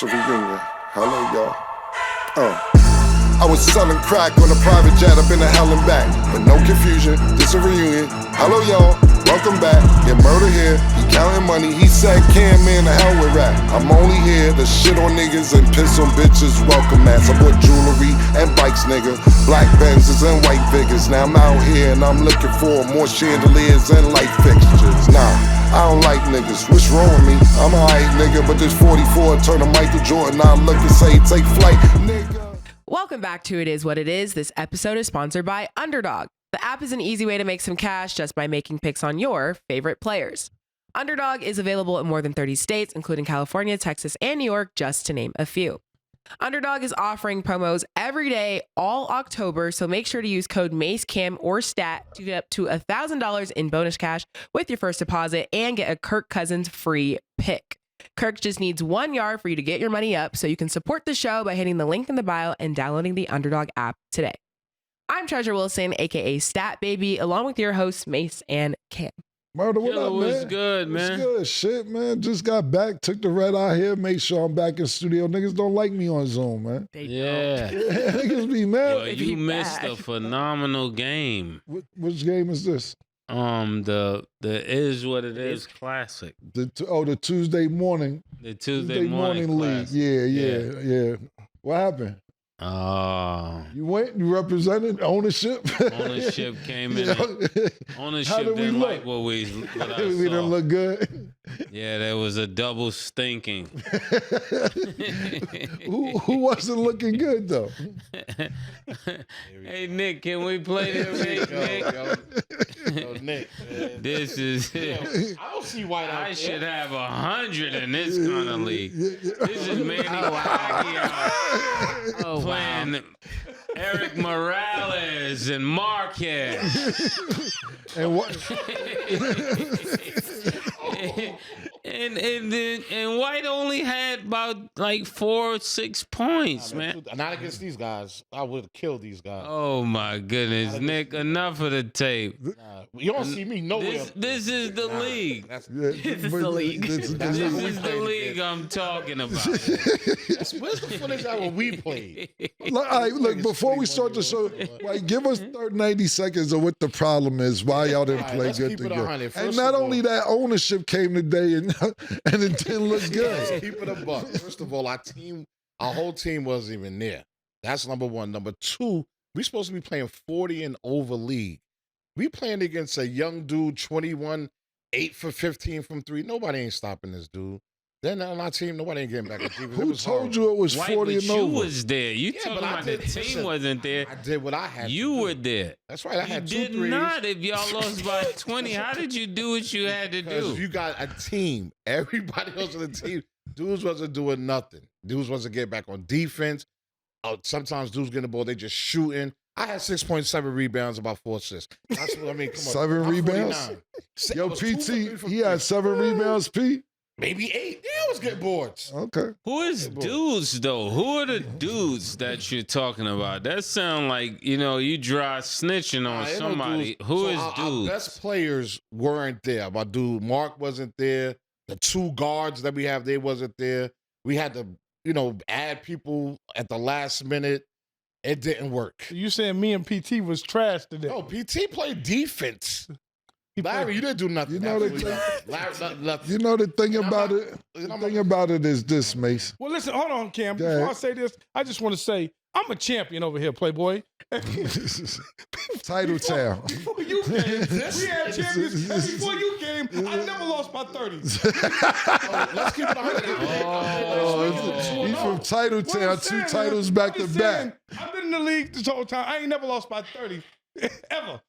Reunion. Hello, y'all. I was selling crack on a private jet up in the hell and back. But no confusion, this a reunion. Hello, y'all. Welcome back. Get murder here. He counting money. He said, "Can man, the hell with rap." I'm only here to shit on niggas and piss on bitches. Welcome, ass. I bought jewelry and bikes, nigga. Black Benzes and white Vigors. Now I'm out here and I'm looking for more chandeliers and light fixtures. Nah. I don't like niggas, what's wrong with me? I'm a hype nigga, but this 44 turn to Michael Jordan. I look and say, take flight, nigga. Welcome back to It Is What It Is. This episode is sponsored by Underdog. The app is an easy way to make some cash just by making picks on your favorite players. Underdog is available in more than 30 states, including California, Texas, and New York, just to name a few. Underdog is offering promos every day all October, so make sure to use code MACECAM or STAT to get up to $1,000 in bonus cash with your first deposit and get a Kirk Cousins free pick. Kirk just needs 1 yard for you to get your money up, so you can support the show by hitting the link in the bio and downloading the Underdog app today. I'm Treasure Wilson, aka Stat Baby, along with your hosts Mace and Cam. Murder, what Killa, up, man? what's good, man? What's good? Shit, man. Just got back, took the red eye here, make sure I'm back in studio. Niggas don't like me on Zoom, man. Yeah. Niggas be mad. Yo, you missed a phenomenal game. Which game is this? The Is What It Is Classic. The Tuesday morning. The Tuesday morning league. classic. Yeah. What happened? You went, you represented ownership. Ownership came in. Ownership didn't like what I saw. We didn't look good. Yeah, there was a double stinking. Who wasn't looking good though? Hey Nick, can we play this? Yo, Nick, man. This is I don't see White out I there. should have 100 in this kind of league. This is Manny Pacquiao playing Eric Morales and Marquez. And what? and White only had about like 4 or 6 points, man. Not against these guys. I would have killed these guys. Oh my goodness, Nick! Enough of the tape. You don't see me nowhere. This is the league. That's This is the league. This is the league I'm talking about. where's the footage out when we played? Look, before we start the show, like, give us 90 seconds of what the problem is, why y'all didn't All right, play let's good keep it together. 100. And First not of only all- that, ownership came today and it didn't look good. Keep it a buck. First of all, our whole team wasn't even there. That's number one. Number two, we supposed to be playing 40 and over league. We playing against a young dude, 21, 8 for 15 from 3. Nobody ain't stopping this dude. Then on our team, nobody ain't getting back at defense. Who told you it was White, 40 but and you over? was there. You Yeah, talking but I about the did- team listen, wasn't there. I did what I had You to do. were there. That's right. I You had did 2 threes. not. If y'all lost by 20, how did you do what you had to Because do? you got a team. Everybody else on the team, dudes wasn't doing nothing. Dudes wasn't getting back on defense. Sometimes dudes getting the ball, they just shooting. I had 6.7 rebounds, about 4 assists. That's what I mean. Come on. 7 I'm rebounds? 49. I Yo, was 2 for 3 PT, from he had 7 rebounds, P? maybe 8. Yeah, I was getting boards. Okay. Who is dudes though? Who are the dudes that you're talking about? That sound like, you dry snitching on Ain't no somebody. dudes. Who So is our dudes? best players weren't there. My dude Mark wasn't there. The 2 guards that we have, they wasn't there. We had to, add people at the last minute. It didn't work. You saying me and PT was trash today? No, PT played defense. Larry, you didn't do nothing. You know the Absolutely nothing. Larry, nothing. You know the thing And I'm about not- it? and The I'm thing not- about it is this, Mace. Well, listen, hold on, Cam. Go Before ahead. I say this, I just want to say I'm a champion over here, Playboy. Title town. Before you came, we had champions. And before you came, I never lost by 30. Let's keep it 100. He's from Title What Town, I'm 2 saying is, titles back I'm to just back. saying, I've been in the league this whole time. I ain't never lost by 30. Ever,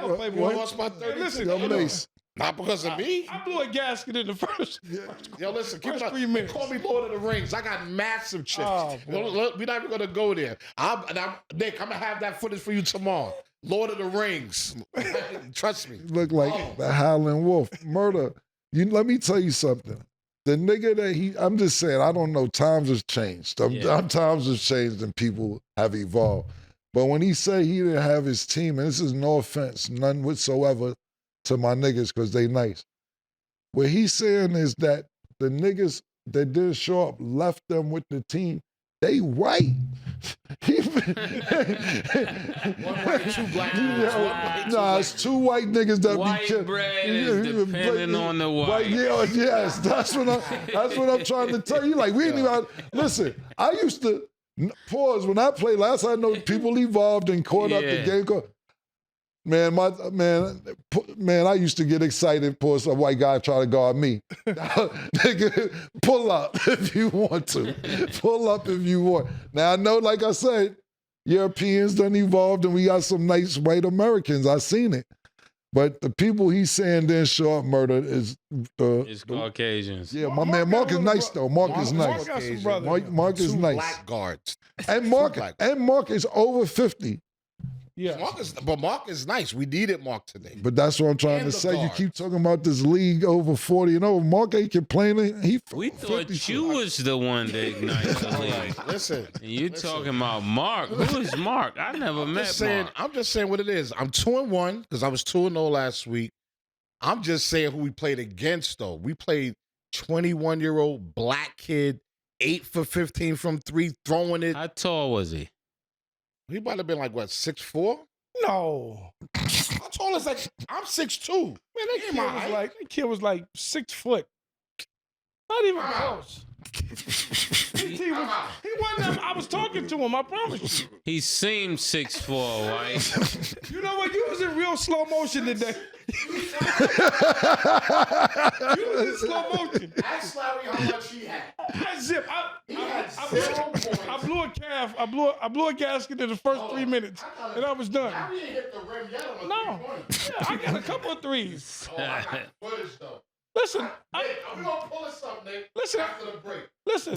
What- Playboy. what? Lost by 30. Listen, Yo, hold on. Mace. Not because of me. I blew a gasket in the first. Yo, listen, keep First it 3 minutes. Call me Lord of the Rings. I got massive chips. Oh, boy. We're not even going to go there. Nick, I'm going to have that footage for you tomorrow. Lord of the Rings. Trust me. Look like the Howling Wolf. Murder. Let me tell you something. The nigga that I'm just saying, I don't know, times has changed. Times have changed and people have evolved. But when he said he didn't have his team, and this is no offense, none whatsoever to my niggas because they nice. What he's saying is that the niggas that didn't show up left them with the team, they white. One white, two black dudes. One white, two Nah, black it's two white niggas that White be killed. bread is depending on the white. Yeah, yes, that's what I'm trying to tell you. Like, we ain't even, listen, I used to, pause, when I played last, I know people evolved and caught up the game. Man, I used to get excited for some white guy try to guard me. Nigga, pull up if you want to. Pull up if you want. Now, I know, like I said, Europeans done evolved and we got some nice white Americans. I seen it. But the people he's saying didn't show up murder is It's Caucasians. Yeah, my man, Mark is nice, though. Mark is nice. Mark is nice. Black guards. And Mark is over 50. Yeah. Mark is nice. We needed Mark today. But that's what I'm trying And to the say. guards. You keep talking about this league over 40 and over. Mark ain't complaining. We thought you was the one that ignited the league. Listen. And you talking about Mark. Who is Mark? I never met Mark. I'm just saying what it is. I'm 2-1 because I was 2-0 last week. I'm just saying who we played against, though. We played 21-year-old black kid, 8 for 15 from 3, throwing it. How tall was he? He might have been like, what, 6'4"? No. How tall is that? I'm 6'2". Man, that kid was like 6 foot. Not even close. He wasn't. I was talking to him. I promise you. He seemed 6'4", right? You know what? You was in real slow motion today. You was in slow motion. Ask Larry how much he had. I blew a calf. I blew a gasket in the first 3 minutes, and I was done. Larry ain't hit the rim yet on No, yeah, I got a couple of threes. Oh, I got footage, though. Listen, Nick, I'm going to pull us up, Nick, listen. after the break. Listen.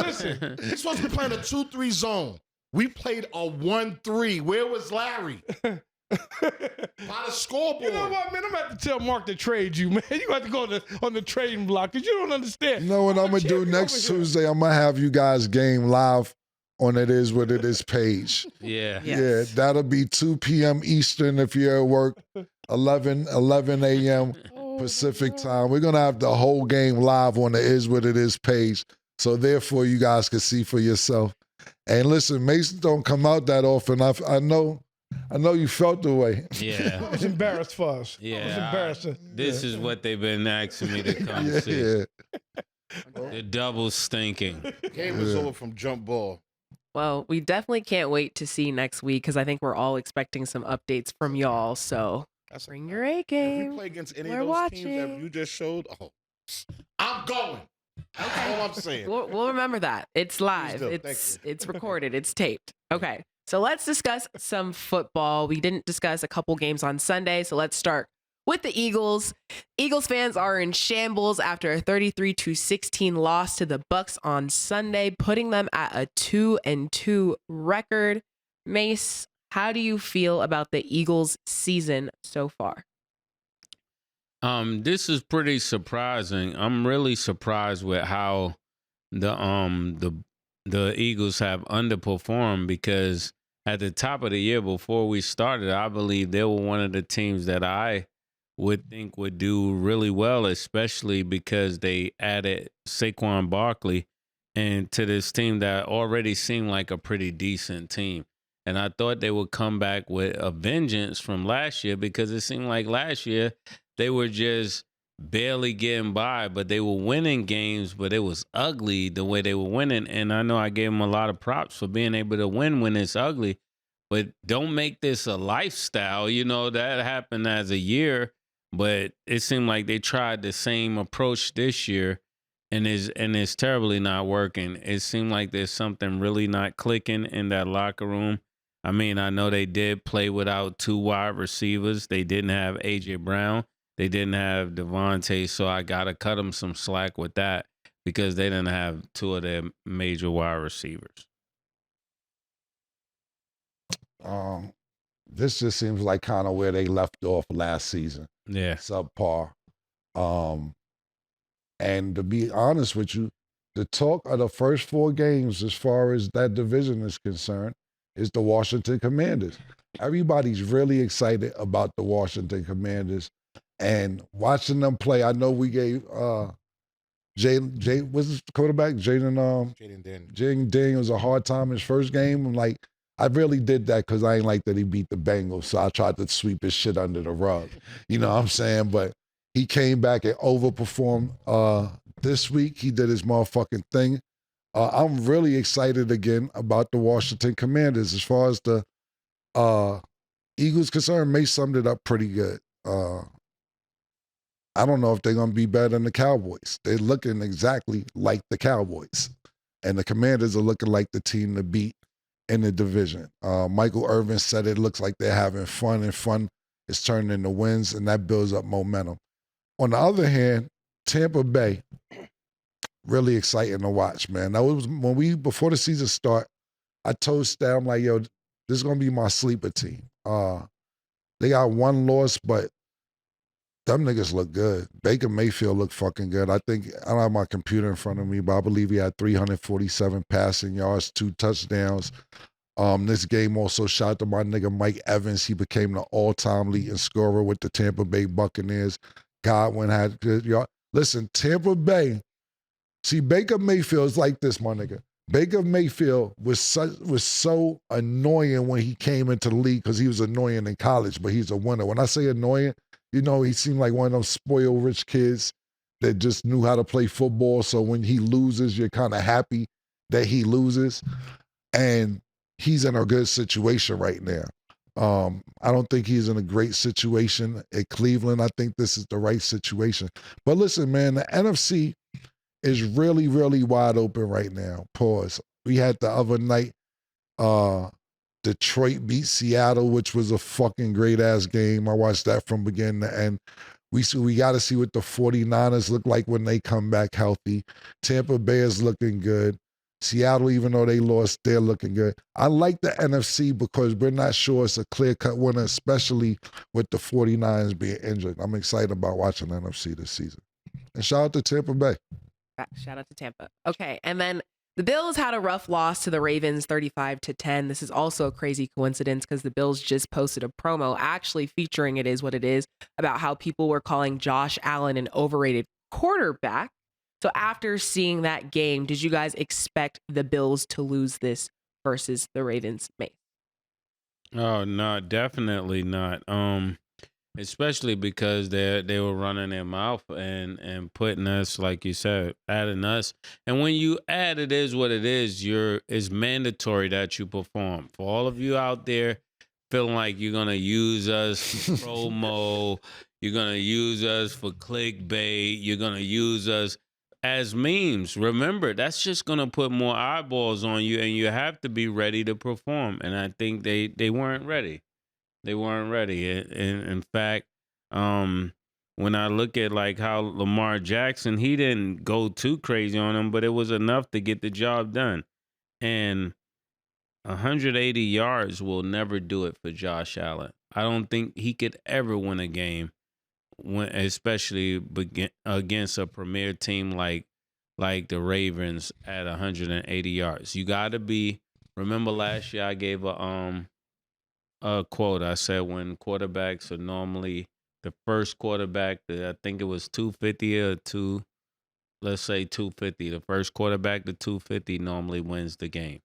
Listen. He's supposed to be playing a 2-3 zone. We played a 1-3. Where was Larry? By the scoreboard. You know what, man? I'm going to have to tell Mark to trade you, man. You have to go on the trading block because you don't understand. You know what I'm going to do next Tuesday? I'm going to have you guys game live on It Is What It Is page. Yeah. Yes. Yeah, that'll be 2 p.m. Eastern if you're at work, 11 a.m. Pacific time. We're going to have the whole game live on the Is What It Is page. So therefore, you guys can see for yourself. And listen, Mason don't come out that often. I know you felt the way. Yeah. I was embarrassed for us. Yeah. I was embarrassed. This is what they've been asking me to come see. Yeah. The double stinking. Game is over from jump ball. Well, we definitely can't wait to see next week because I think we're all expecting some updates from y'all. So bring your A If game. we play against any We're of those teams that watching. you just showed, I'm going. That's all I'm saying. We'll remember that. It's live. do. Thank It's recorded. It's taped. Okay. So let's discuss some football. We didn't discuss a couple games on Sunday, so let's start with the Eagles. Eagles fans are in shambles after a 33-16 loss to the Bucs on Sunday, putting them at a 2-2 record. Mase, how do you feel about the Eagles' season so far? This is pretty surprising. I'm really surprised with how the Eagles have underperformed because at the top of the year before we started, I believe they were one of the teams that I would think would do really well, especially because they added Saquon Barkley and to this team that already seemed like a pretty decent team. And I thought they would come back with a vengeance from last year because it seemed like last year they were just barely getting by, but they were winning games, but it was ugly the way they were winning. And I know I gave them a lot of props for being able to win when it's ugly, but don't make this a lifestyle. You know, that happened as a year, but it seemed like they tried the same approach this year and it's terribly not working. It seemed like there's something really not clicking in that locker room. I mean, I know they did play without 2 wide receivers. They didn't have A.J. Brown. They didn't have Devontae, so I got to cut them some slack with that because they didn't have 2 of their major wide receivers. This just seems like kind of where they left off last season. Yeah. Subpar. And to be honest with you, the talk of the first 4 games as far as that division is concerned is the Washington Commanders. Everybody's really excited about the Washington Commanders. And watching them play, I know we gave Jay what's his quarterback? Jaden Daniels a hard time his first game. I'm like, I really did that because I ain't like that he beat the Bengals. So I tried to sweep his shit under the rug. You know what I'm saying? But he came back and overperformed this week. He did his motherfucking thing. I'm really excited again about the Washington Commanders. As far as the Eagles concerned, Mase summed it up pretty good. I don't know if they're going to be better than the Cowboys. They're looking exactly like the Cowboys. And the Commanders are looking like the team to beat in the division. Michael Irvin said it looks like they're having fun, and fun is turning into wins, and that builds up momentum. On the other hand, Tampa Bay, really exciting to watch, man. That was when before the season start, I told Stan, I'm like, yo, this is going to be my sleeper team. They got one loss, but them niggas look good. Baker Mayfield looked fucking good. I think, I don't have my computer in front of me, but I believe he had 347 passing yards, 2 touchdowns. This game also shout out to my nigga Mike Evans. He became the all-time leading scorer with the Tampa Bay Buccaneers. Godwin had good yards. Listen, Tampa Bay, see, Baker Mayfield's like this, my nigga. Baker Mayfield was so annoying when he came into the league because he was annoying in college, but he's a winner. When I say annoying, you know, he seemed like one of those spoiled rich kids that just knew how to play football. So when he loses, you're kind of happy that he loses. And he's in a good situation right now. I don't think he's in a great situation at Cleveland. I think this is the right situation. But listen, man, the NFC is really, really wide open right now. Pause. We had the other night, Detroit beat Seattle, which was a fucking great-ass game. I watched that from beginning to end. We got to see what the 49ers look like when they come back healthy. Tampa Bay is looking good. Seattle, even though they lost, they're looking good. I like the NFC because we're not sure it's a clear-cut winner, especially with the 49ers being injured. I'm excited about watching the NFC this season. And shout out to Tampa Bay. Shout out to Tampa. Okay, and then the Bills had a rough loss to the Ravens, 35-10. This is also a crazy coincidence because the Bills just posted a promo actually featuring It Is What It Is about how people were calling Josh Allen an overrated quarterback. So after seeing that game, did you guys expect the Bills to lose this versus the Ravens? Mate? Oh, no, definitely not. Especially because they were running their mouth and putting us, like you said, adding us. And when you add It Is What It Is, it's mandatory that you perform. For all of you out there feeling like you're gonna use us for promo, you're gonna use us for clickbait, you're gonna use us as memes. Remember, that's just gonna put more eyeballs on you, and you have to be ready to perform. And I think they weren't ready. They weren't ready. In fact, when I look at like how Lamar Jackson, he didn't go too crazy on him, but it was enough to get the job done. And 180 yards will never do it for Josh Allen. I don't think he could ever win a game, especially against a premier team like the Ravens at 180 yards. You got to be. Remember last year I gave a quote. I said when quarterbacks are normally the first quarterback, I think it was 250 or let's say 250. The first quarterback to 250 normally wins the game.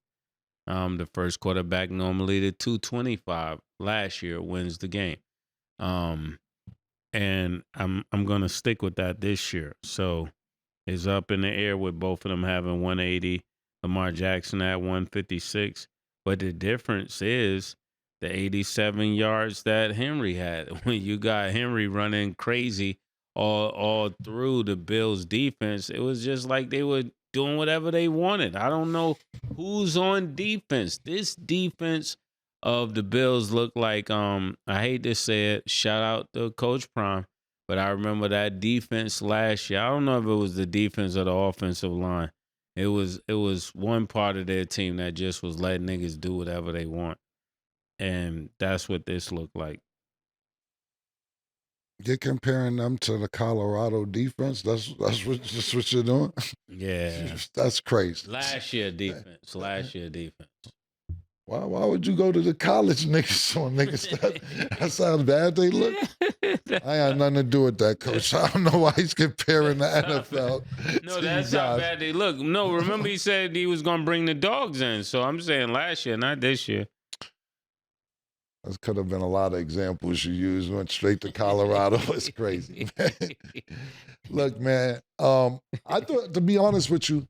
The first quarterback normally to 225 last year wins the game. And I'm gonna stick with that this year. So it's up in the air with both of them having 180. Lamar Jackson at 156. But the difference is the 87 yards that Henry had. When you got Henry running crazy all through the Bills defense, it was just like they were doing whatever they wanted. I don't know who's on defense. This defense of the Bills looked like, I hate to say it, shout out to Coach Prime, but I remember that defense last year. I don't know if it was the defense or the offensive line. It was one part of their team that just was letting niggas do whatever they want. And that's what this looked like. You're comparing them to the Colorado defense. That's what you're doing. Yeah, that's crazy. Last year defense. Why would you go to the college niggas on niggas? That's how bad they look. I ain't got nothing to do with that, coach. I don't know why he's comparing the NFL. No, that's how bad they look. No, remember he said he was going to bring the dogs in. So I'm saying last year, not this year. There could have been a lot of examples you used. Went straight to Colorado. It's crazy, man. Look, man. I thought, to be honest with you,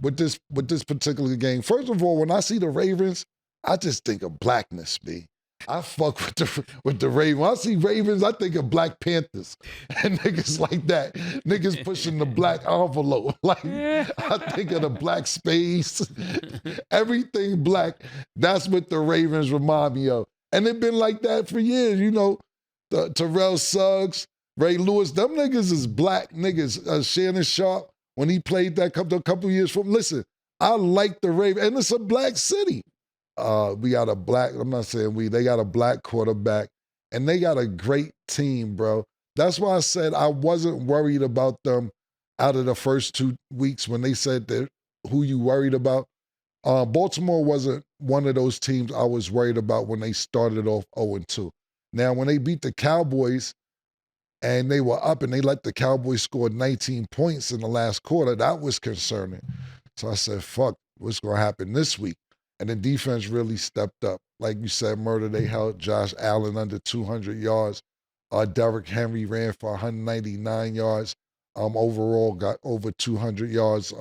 with this particular game, first of all, when I see the Ravens, I just think of blackness, B. I fuck with the Ravens. When I see Ravens, I think of Black Panthers and niggas like that. Niggas pushing the black envelope. Like, I think of the black space. Everything black. That's what the Ravens remind me of. And it's been like that for years. You know, Terrell Suggs, Ray Lewis, them niggas is black niggas. Shannon Sharp, when he played that couple years from, listen, I like the Ravens. And it's a black city. We got a black, I'm not saying they got a black quarterback. And they got a great team, bro. That's why I said I wasn't worried about them out of the first 2 weeks when they said that who you worried about. Baltimore wasn't one of those teams I was worried about when they started off 0-2. Now, when they beat the Cowboys and they were up and they let the Cowboys score 19 points in the last quarter, that was concerning. So I said, fuck, what's going to happen this week? And the defense really stepped up. Like you said, Murder, they held Josh Allen under 200 yards. Derrick Henry ran for 199 yards. Overall, got over 200 yards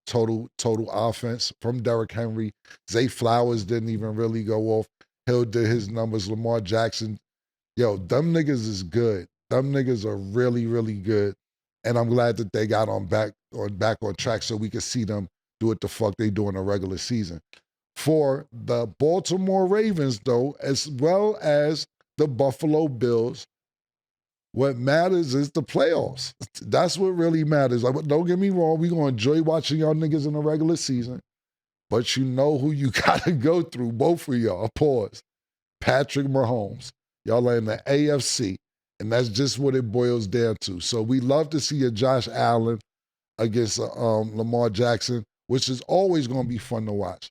total offense from Derrick Henry. Zay Flowers didn't even really go off. Hill did his numbers. Lamar Jackson. Yo, them niggas is good. Them niggas are really, really good. And I'm glad that they got back on track so we could see them do what the fuck they do in the regular season. For the Baltimore Ravens, though, as well as the Buffalo Bills, what matters is the playoffs. That's what really matters. Like, don't get me wrong, we're going to enjoy watching y'all niggas in the regular season, but you know who you got to go through, both of y'all. Pause. Patrick Mahomes. Y'all are in the AFC, and that's just what it boils down to. So we love to see a Josh Allen against Lamar Jackson, which is always going to be fun to watch.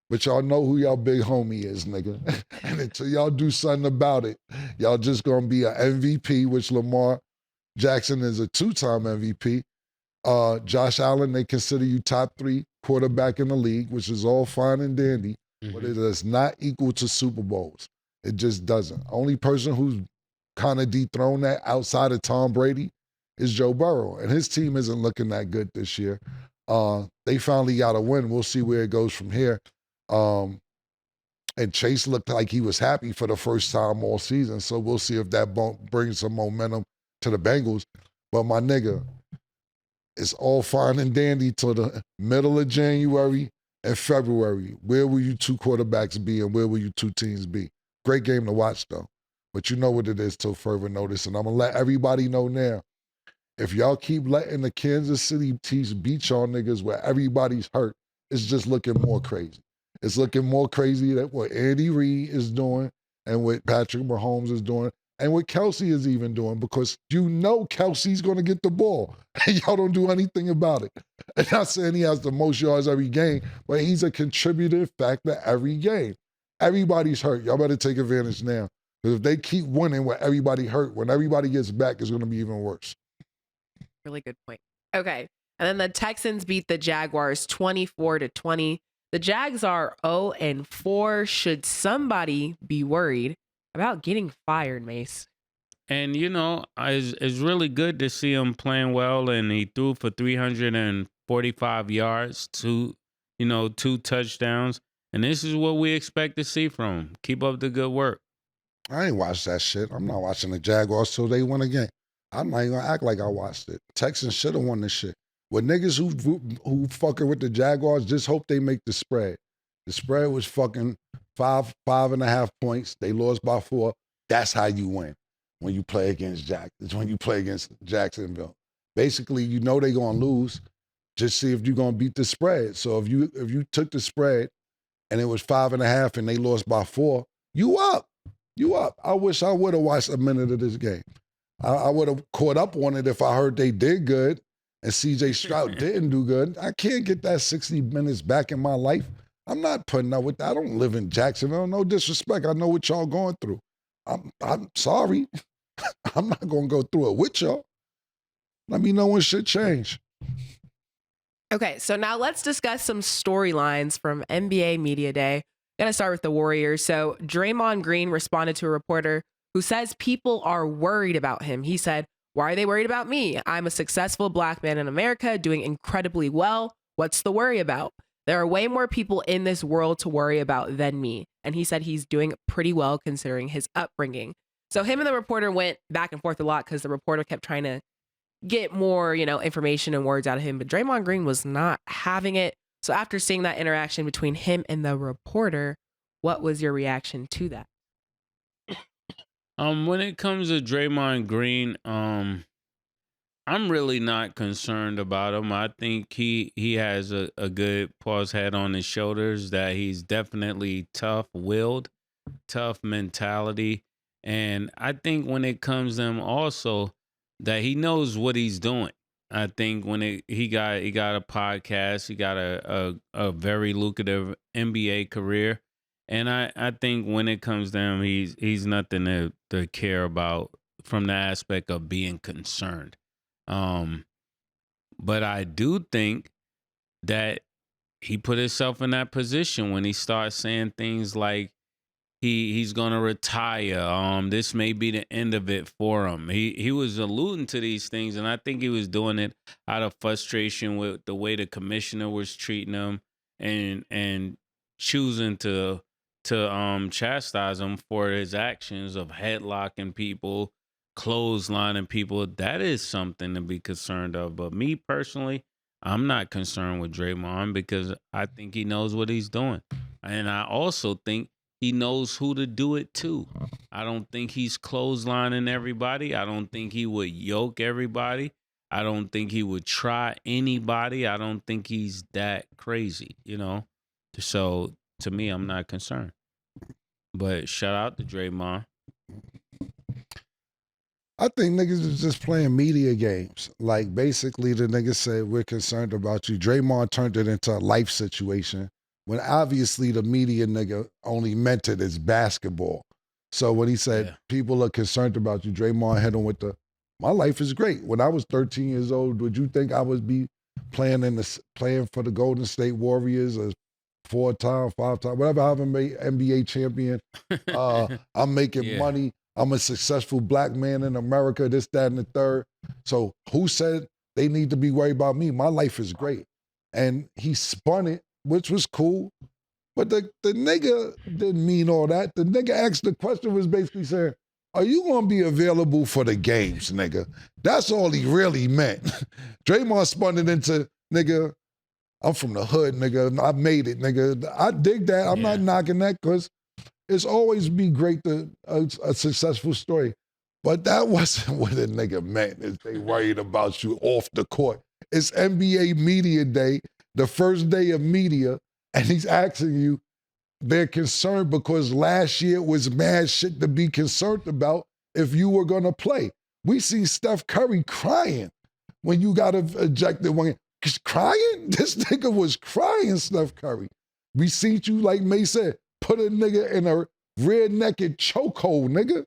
But y'all know who y'all big homie is, nigga. And until y'all do something about it, y'all just gonna be an MVP, which Lamar Jackson is a 2-time MVP. Josh Allen, they consider you top 3 quarterback in the league, which is all fine and dandy, but it is not equal to Super Bowls. It just doesn't. Only person who's kind of dethroned that outside of Tom Brady is Joe Burrow, and his team isn't looking that good this year. They finally got a win. We'll see where it goes from here. And Chase looked like he was happy for the first time all season, so we'll see if that brings some momentum to the Bengals. But my nigga, it's all fine and dandy till the middle of January and February. Where will you 2 quarterbacks be and where will you 2 teams be? Great game to watch, though. But you know what it is till further notice, and I'm going to let everybody know now. If y'all keep letting the Kansas City Chiefs beat y'all niggas where everybody's hurt, it's just looking more crazy. It's looking more crazy than what Andy Reid is doing and what Patrick Mahomes is doing and what Kelsey is even doing, because you know Kelsey's going to get the ball and y'all don't do anything about it. I'm not saying he has the most yards every game, but he's a contributing factor every game. Everybody's hurt. Y'all better take advantage now, because if they keep winning with everybody hurt, when everybody gets back, it's going to be even worse. Really good point. Okay. And then the Texans beat the Jaguars 24-20. The Jags are 0-4. Should somebody be worried about getting fired, Mase? And, you know, it's really good to see him playing well, and he threw for 345 yards, 2 touchdowns. And this is what we expect to see from him. Keep up the good work. I ain't watched that shit. I'm not watching the Jaguars till they win a game. I'm not even going to act like I watched it. Texans should have won this shit. With niggas who fucking with the Jaguars, just hope they make the spread. The spread was fucking 5.5 points. They lost by 4. That's how you win when you play against Jacksonville. Basically, you know they're gonna lose. Just see if you're gonna beat the spread. So if you took the spread and it was 5.5 and they lost by 4, you up. You up. I wish I would have watched a minute of this game. I would have caught up on it if I heard they did good and CJ Stroud didn't do good. I can't get that 60 minutes back in my life. I'm not putting up with that. I don't live in Jacksonville. No disrespect. I know what y'all going through. I'm sorry. I'm not going to go through it with y'all. Let me know when shit change. Okay, so now let's discuss some storylines from NBA Media Day. Gonna start with the Warriors. So Draymond Green responded to a reporter who says people are worried about him. He said, "Why are they worried about me? I'm a successful black man in America doing incredibly well. What's the worry about? There are way more people in this world to worry about than me." And he said he's doing pretty well considering his upbringing. So him and the reporter went back and forth a lot because the reporter kept trying to get more, information and words out of him. But Draymond Green was not having it. So after seeing that interaction between him and the reporter, what was your reaction to that? When it comes to Draymond Green, I'm really not concerned about him. I think he has a good pause head on his shoulders, that he's definitely tough-willed, tough mentality. And I think when it comes to him also, that he knows what he's doing. I think when he got a podcast, he got a very lucrative NBA career. And I think when it comes to him, he's nothing to care about from the aspect of being concerned. But I do think that he put himself in that position when he starts saying things like he's gonna retire. This may be the end of it for him. He was alluding to these things, and I think he was doing it out of frustration with the way the commissioner was treating him and choosing to chastise him for his actions of headlocking people, clotheslining people. That is something to be concerned of. But me personally, I'm not concerned with Draymond because I think he knows what he's doing. And I also think he knows who to do it to. I don't think he's clotheslining everybody. I don't think he would yoke everybody. I don't think he would try anybody. I don't think he's that crazy, So to me, I'm not concerned. But shout out to Draymond. I think niggas is just playing media games. Like, basically, the niggas said, we're concerned about you. Draymond turned it into a life situation when obviously the media nigga only meant it as basketball. So when he said, people are concerned about you, Draymond hit him with my life is great. When I was 13 years old, would you think I would be playing for the Golden State Warriors as 4-time, 5-time, whatever, however many NBA champion? I'm making money. I'm a successful black man in America, this, that, and the third. So who said they need to be worried about me? My life is great. And he spun it, which was cool. But the nigga didn't mean all that. The nigga asked, the question was basically saying, are you going to be available for the games, nigga? That's all he really meant. Draymond spun it into, nigga, I'm from the hood, nigga. I made it, nigga. I dig that. I'm not knocking that because it's always be great to a successful story. But that wasn't what a nigga meant, is they worried about you off the court. It's NBA Media Day, the first day of media, and he's asking you, they're concerned because last year was mad shit to be concerned about if you were going to play. We see Steph Curry crying when you got ejected. Crying? This nigga was crying, Steph Curry. We seen you, like Mase said, put a nigga in a rear-naked chokehold, nigga.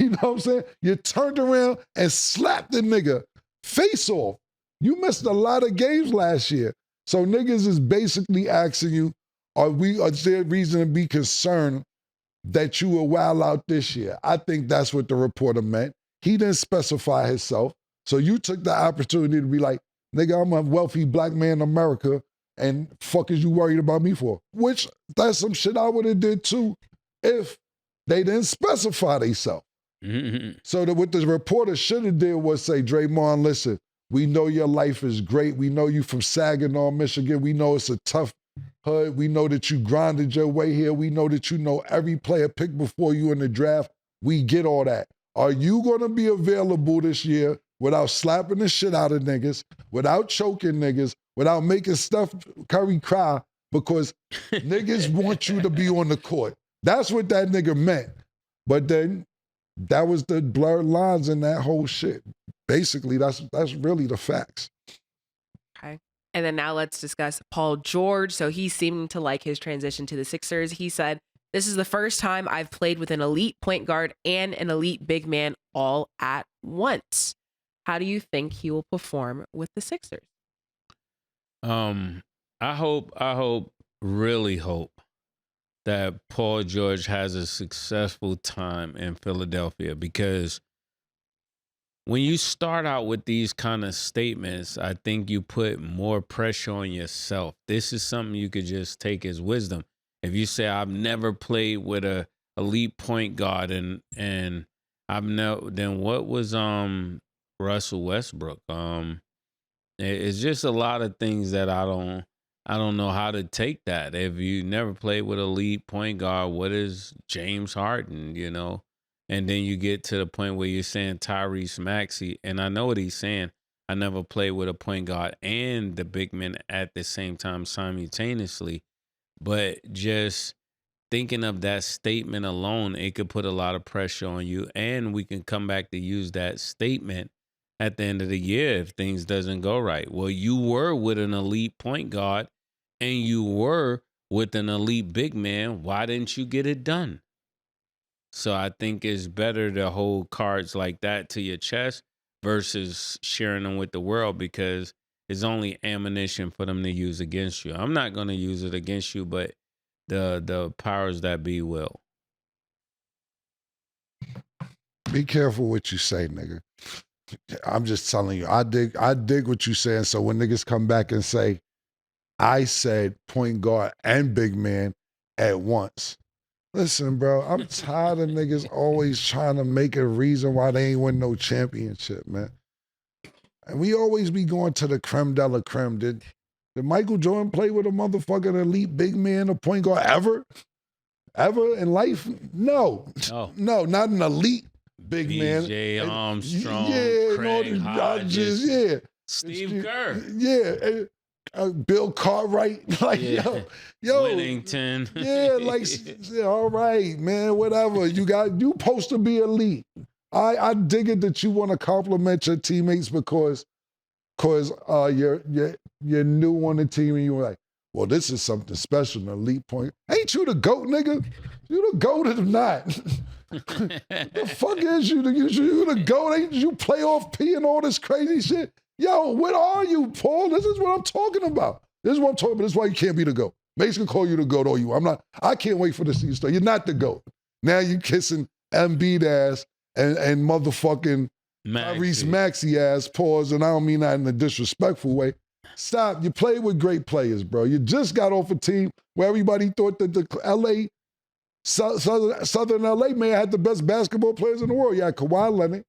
You know what I'm saying? You turned around and slapped the nigga face off. You missed a lot of games last year. So niggas is basically asking you, is there reason to be concerned that you were wild out this year? I think that's what the reporter meant. He didn't specify himself. So you took the opportunity to be like, nigga, I'm a wealthy black man in America, and fuck is you worried about me for? Which, that's some shit I would have did too if they didn't specify themselves. Mm-hmm. So what the reporter should have did was say, Draymond, listen, we know your life is great. We know you from Saginaw, Michigan. We know it's a tough hood. We know that you grinded your way here. We know that you know every player picked before you in the draft. We get all that. Are you going to be available this year without slapping the shit out of niggas, without choking niggas, without making Steph Curry cry because niggas want you to be on the court? That's what that nigga meant. But then that was the blurred lines in that whole shit. Basically, that's really the facts. Okay. And then now let's discuss Paul George. So he seemed to like his transition to the Sixers. He said, "This is the first time I've played with an elite point guard and an elite big man all at once." How do you think he will perform with the Sixers? I really hope that Paul George has a successful time in Philadelphia, because when you start out with these kind of statements, I think you put more pressure on yourself. This is something you could just take as wisdom. If you say, "I've never played with a elite point guard," and I've never, then what was Russell Westbrook? It's just a lot of things that I don't know how to take that. If you never played with a elite point guard, what is James Harden, you know? And then you get to the point where you're saying Tyrese Maxey, and I know what he's saying. I never played with a point guard and the big man at the same time simultaneously. But just thinking of that statement alone, it could put a lot of pressure on you. And we can come back to use that statement at the end of the year if things doesn't go right. Well, you were with an elite point guard and you were with an elite big man. Why didn't you get it done? So I think it's better to hold cards like that to your chest versus sharing them with the world, because it's only ammunition for them to use against you. I'm not going to use it against you, but the powers that be will. Be careful what you say, nigga. I'm just telling you, I dig what you saying. So when niggas come back and say, "I said point guard and big man at once," listen, bro, I'm tired of niggas always trying to make a reason why they ain't win no championship, man. And we always be going to the creme de la creme. Did Michael Jordan play with a motherfucking elite big man or point guard ever? Ever in life? No. No, not an elite big man. B.J. Armstrong, yeah, Craig Hodges, yeah. Steve Kerr. Yeah. Bill Cartwright, like, yo, Winnington. Yeah, like, yeah, all right, man, whatever. You supposed to be elite. I dig it that you want to compliment your teammates because you're new on the team and you're like, well, this is something special, an elite point. Ain't you the GOAT, nigga? You the GOAT or not? The fuck is you? You the GOAT? Ain't you playoff P and all this crazy shit? Yo, what are you, Paul? This is what I'm talking about. This is what I'm talking about. This is why you can't be the GOAT. Mace can call you the GOAT or you. I'm not. I can't wait for the season to start. You're not the GOAT. Now you kissing Embiid ass and motherfucking Tyrese Maxey ass, pause, and I don't mean that in a disrespectful way. Stop. You play with great players, bro. You just got off a team where everybody thought that the LA, Southern LA may have had the best basketball players in the world. You had Kawhi Leonard.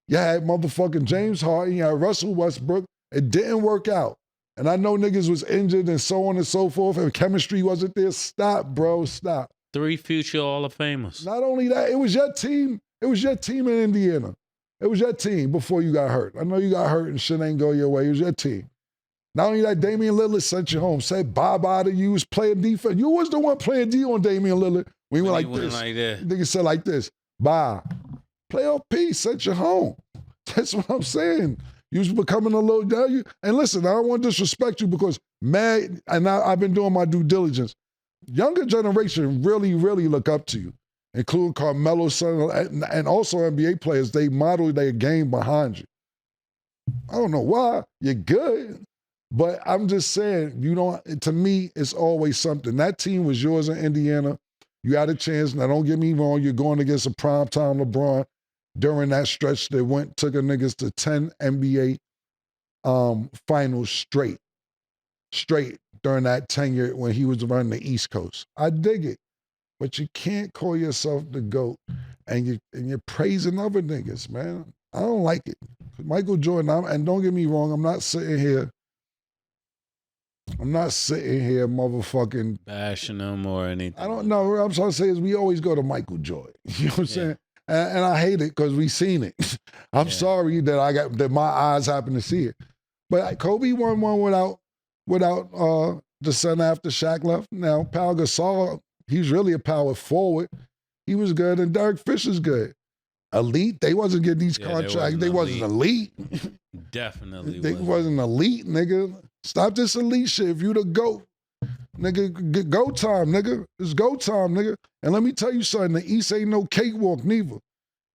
You had motherfucking James Harden. You had Russell Westbrook. It didn't work out. And I know niggas was injured and so on and so forth, and chemistry wasn't there. Stop, bro. Stop. 3 future Hall of Famers. Not only that, it was your team. It was your team in Indiana. It was your team before you got hurt. I know you got hurt and shit ain't go your way. It was your team. Not only that, Damian Lillard sent you home. Said bye-bye to you. Was playing defense. You was the one playing D on Damian Lillard. We went like this. Nigga said like this. Bye. Playoff P sent you home. That's what I'm saying. You was becoming a little down. And listen, I don't want to disrespect you because I've been doing my due diligence. Younger generation really, really look up to you, including Carmelo's son and also NBA players. They model their game behind you. I don't know why. You're good. But I'm just saying, to me, it's always something. That team was yours in Indiana. You had a chance. Now, don't get me wrong. You're going against a primetime LeBron during that stretch that took a niggas to 10 NBA finals straight during that tenure when he was running the East Coast. I dig it. But you can't call yourself the GOAT and you're praising other niggas, man. I don't like it. Michael Jordan, and don't get me wrong, I'm not sitting here motherfucking bashing them or anything. I don't know. What I'm trying to say is we always go to Michael Jordan. You know what I'm saying? And I hate it because we seen it. I'm sorry that my eyes happen to see it. But Kobe won one without the son after Shaq left. Now, Pau Gasol, he's really a power forward. He was good, and Derek Fisher's good. Elite, they wasn't getting these contracts. They wasn't elite. Definitely They wasn't elite, nigga. Stop this elite shit. If you the GOAT, nigga, go time, nigga. It's go time, nigga. And let me tell you something, the East ain't no cakewalk neither.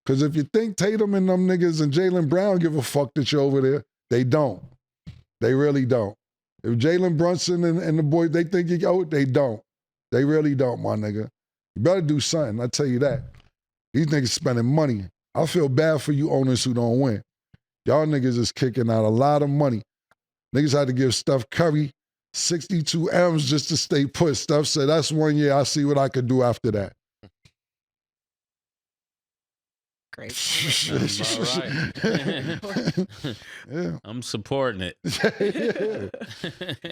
Because if you think Tatum and them niggas and Jaylen Brown give a fuck that you're over there, they don't. They really don't. If Jalen Brunson and the boys, they think you go, they don't. They really don't, my nigga. You better do something, I tell you that. These niggas spending money. I feel bad for you owners who don't win. Y'all niggas is kicking out a lot of money. Niggas had to give Steph Curry 62 M's just to stay put. Steph said, that's 1 year. I'll see what I can do after that. Great. Yeah. I'm supporting it. Yeah.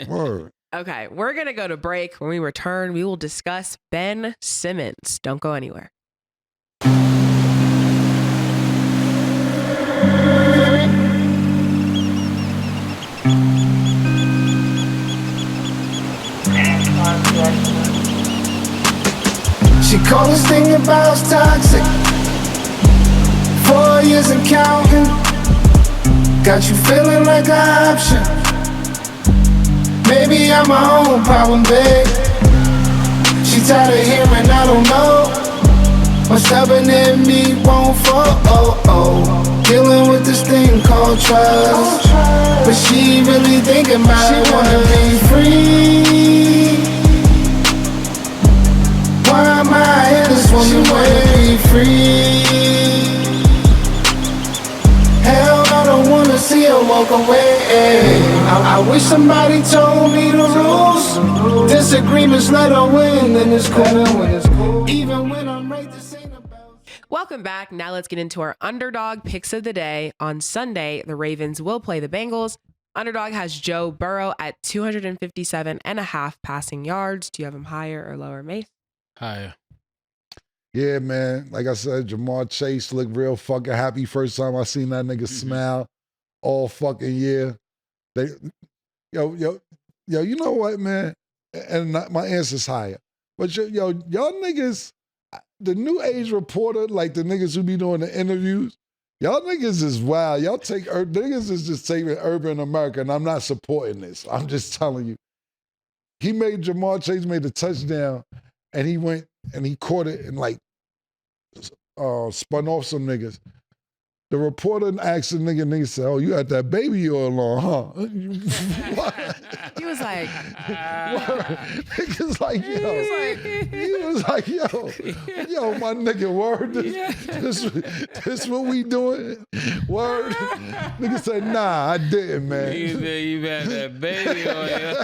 Word. Okay, we're going to go to break. When we return, we will discuss Ben Simmons. Don't go anywhere. She called this thing about toxic. 4 years and counting. Got you feeling like an option. Maybe I'm my own problem, babe. She tired of hearing I don't know. What's stubborn in me won't fall. Dealing with this thing called trust. But she really thinking about it. She wanna be free. Why am I here? This woman wanna be free. Hell, I don't wanna see her walk away. I wish somebody told me the rules. Disagreements let her win, and it's cool. Even when I'm right, this ain't about. Welcome back. Now let's get into our underdog picks of the day. On Sunday, the Ravens will play the Bengals. Underdog has Joe Burrow at 257.5 passing yards. Do you have him higher or lower, Mase? Higher. Yeah, man. Like I said, Jamar Chase looked real fucking happy. First time I seen that nigga smile all fucking year. Yo, you know what, man? And my answer's higher. But y'all niggas, the new age reporter, like the niggas who be doing the interviews, y'all niggas is wild. Y'all niggas is just taking urban America, and I'm not supporting this. I'm just telling you. Jamar Chase made a touchdown, and he went and he caught it and like spun off some niggas. The reporter asked the nigga said, "Oh, you had that baby oil on, huh?" What? He was like, Niggas like, yo. He was like, yo, my nigga, word. This what we doing? Word. Nigga said, nah, I didn't, man. You said you had that baby on you.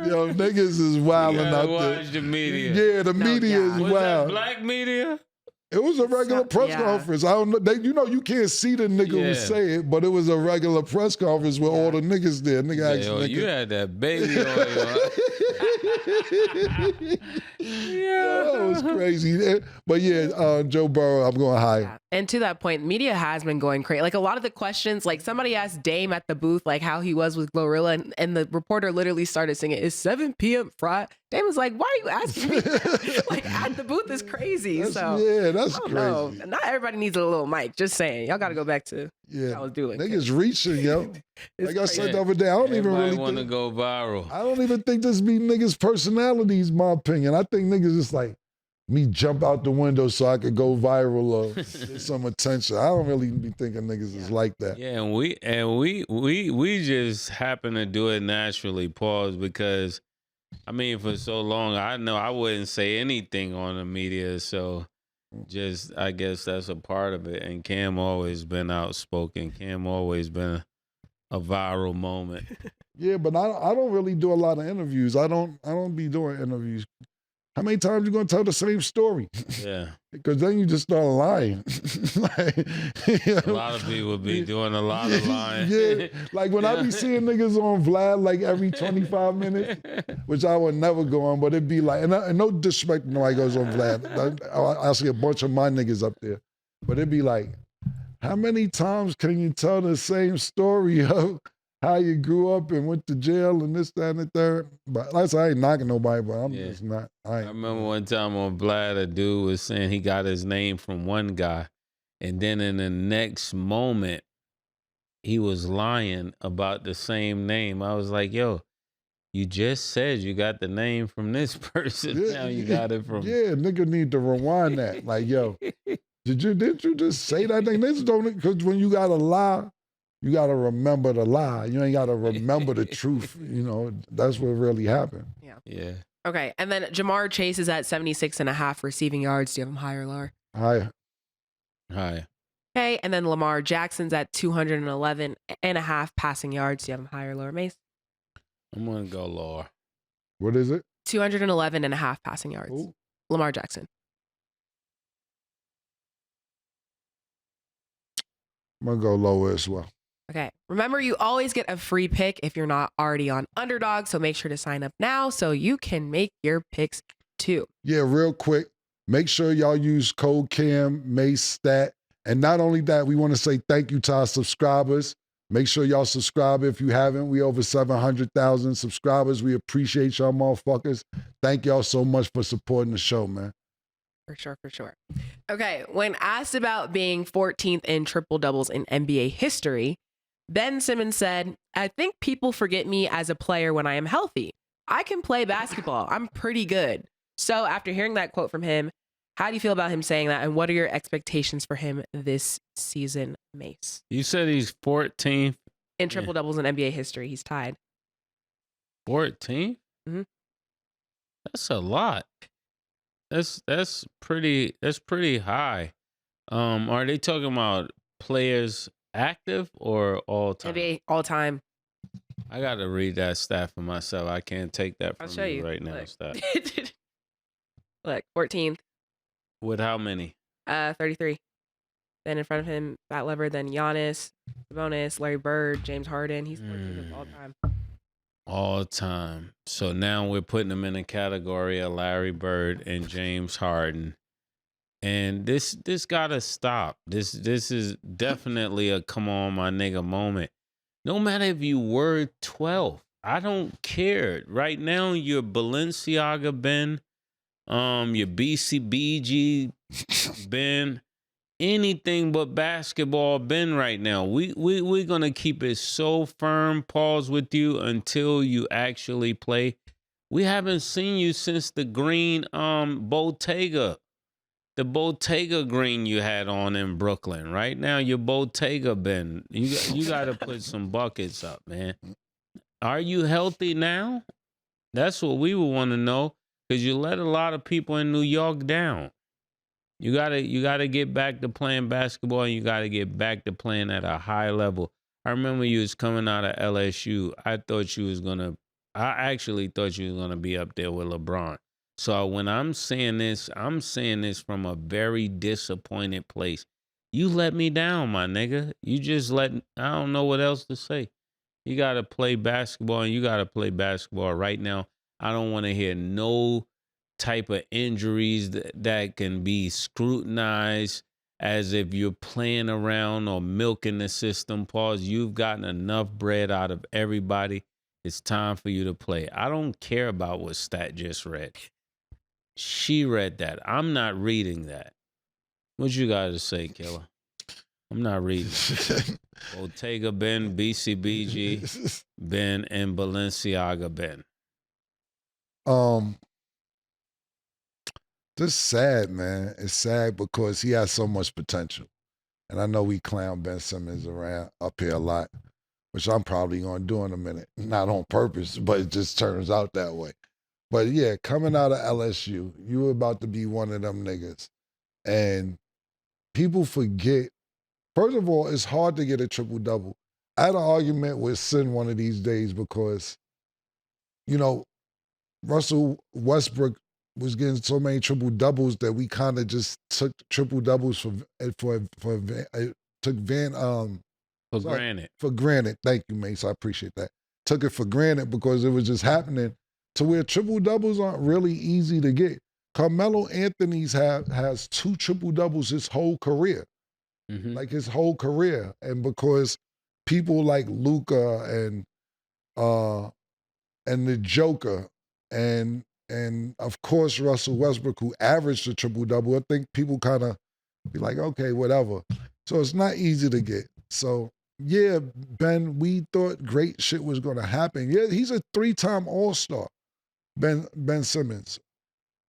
Yo, niggas is wilding out there. Watch the media. Yeah, the media is Was wild. that black media? It was a regular press conference. I don't know. You can't see the nigga who say it, but it was a regular press conference with all the niggas there. Nigga asked nigga. You had that baby on you. That was crazy. But yeah, Joe Burrow, I'm going higher. and to that point, media has been going crazy. Like a lot of the questions, like somebody asked Dame at the booth, like how he was with Glorilla, and the reporter literally started singing, "It's 7 p.m. Friday." Dame was like, "Why are you asking me?" Like at the booth is crazy. That's crazy. No, not everybody needs a little mic. Just saying, y'all got to go back to how I was doing. Niggas reaching, yo. Like I said the other day, I don't even really want to go viral. I don't even think this be niggas' personalities, my opinion. I think niggas just like me jump out the window so I could go viral or get some attention. I don't really be thinking niggas is like that. Yeah, and we just happen to do it naturally, pause, because I mean for so long I know I wouldn't say anything on the media, so just I guess that's a part of it. And Cam always been outspoken. Cam always been a viral moment. Yeah, but I don't really do a lot of interviews. I don't be doing interviews. How many times you gonna tell the same story? Yeah. Because then you just start lying. Like, a lot of people be doing a lot of lying. Yeah, like when I be seeing niggas on Vlad like every 25 minutes, which I would never go on, but it'd be like, and no disrespect to nobody goes on Vlad. I see a bunch of my niggas up there, but it'd be like, how many times can you tell the same story of how you grew up and went to jail and this, that, and the third? But like I ain't knocking nobody, but I'm just not. I remember one time on Vlad, a dude was saying he got his name from one guy. And then in the next moment, he was lying about the same name. I was like, yo, you just said you got the name from this person. Now you got it from. Yeah, nigga need to rewind that. Like, yo, didn't you just say that thing? Because when you gotta lie, you gotta remember the lie. You ain't gotta remember the truth. You know, that's what really happened. Yeah. Okay, and then Jamar Chase is at 76.5 receiving yards. Do you have him higher or lower? Higher. Okay, and then Lamar Jackson's at 211.5 passing yards. Do you have him higher or lower, Mase? I'm going to go lower. What is it? 211.5 passing yards. Ooh. Lamar Jackson. I'm gonna go lower as well. Okay. Remember, you always get a free pick if you're not already on Underdog, so make sure to sign up now so you can make your picks too. Yeah, real quick. Make sure y'all use code CAM, Mase Stat. And not only that, we want to say thank you to our subscribers. Make sure y'all subscribe if you haven't. We over 700,000 subscribers. We appreciate y'all motherfuckers. Thank y'all so much for supporting the show, man. For sure, for sure. Okay, when asked about being 14th in triple doubles in NBA history, Ben Simmons said, I think people forget me as a player when I am healthy. I can play basketball. I'm pretty good. So after hearing that quote from him, how do you feel about him saying that? And what are your expectations for him this season, Mase? You said he's 14th in triple doubles in NBA history. He's tied. 14th? Mm-hmm. That's a lot. That's pretty high. Are they talking about players active or all time? NBA all time. I got to read that stat for myself. I can't take that from I'll show you right now. Look. Stat. Look, 14th. With how many? 33. Then in front of him, Fat Lever, then Giannis, Sabonis, Larry Bird, James Harden. He's 14th of all time. All time. So now we're putting him in a category of Larry Bird and James Harden. And this gotta stop. This is definitely a come on my nigga moment. No matter if you were 12, I don't care. Right now you're Balenciaga Ben, your BCBG Ben, anything but basketball Ben right now. We're gonna keep it so firm, pause with you until you actually play. We haven't seen you since the green Bottega. The Bottega green you had on in Brooklyn. Right now, you're Bottega Ben. You got to put some buckets up, man. Are you healthy now? That's what we would want to know, because you let a lot of people in New York down. You gotta get back to playing basketball, and you gotta get back to playing at a high level. I remember you was coming out of LSU. I actually thought you was gonna be up there with LeBron. So when I'm saying this from a very disappointed place. You let me down, my nigga. I don't know what else to say. You got to play basketball, and you got to play basketball right now. I don't want to hear no type of injuries that can be scrutinized as if you're playing around or milking the system. Pause. You've gotten enough bread out of everybody. It's time for you to play. I don't care about what Stat just read. She read that. I'm not reading that. What you got to say, Killa? I'm not reading that. Bottega Ben, BCBG Ben, and Balenciaga Ben. This sad, man. It's sad because he has so much potential. And I know we clown Ben Simmons around up here a lot, which I'm probably going to do in a minute. Not on purpose, but it just turns out that way. But yeah, coming out of LSU, you were about to be one of them niggas. And people forget, first of all, it's hard to get a triple-double. I had an argument with Sin one of these days because, you know, Russell Westbrook was getting so many triple-doubles that we kind of just took triple-doubles for granted. For granted. Thank you, Mase. I appreciate that. Took it for granted because it was just happening to where triple-doubles aren't really easy to get. Carmelo Anthony's has 2 triple-doubles his whole career. Mm-hmm. Like his whole career. And because people like Luka and the Joker and of course Russell Westbrook, who averaged a triple-double, I think people kind of Be like, okay, whatever. So it's not easy to get. So yeah, Ben, we thought great shit was gonna happen. Yeah, he's a 3-time All-Star, Ben Simmons.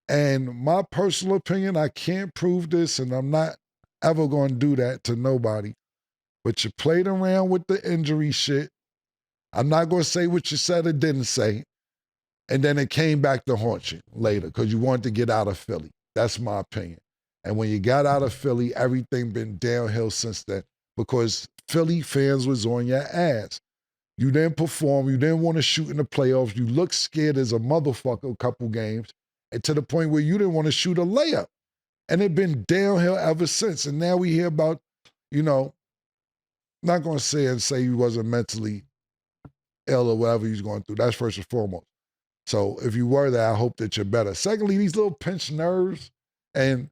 And my personal opinion, I can't prove this, and I'm not ever gonna do that to nobody. But you played around with the injury shit. I'm not gonna say what you said or didn't say. And then it came back to haunt you later because you wanted to get out of Philly. That's my opinion. And when you got out of Philly, everything been downhill since then because Philly fans was on your ass. You didn't perform. You didn't want to shoot in the playoffs. You looked scared as a motherfucker a couple games, and to the point where you didn't want to shoot a layup. And it been downhill ever since. And now we hear about, not going to say you wasn't mentally ill or whatever you was going through. That's first and foremost. So if you were that, I hope that you're better. Secondly, these little pinched nerves and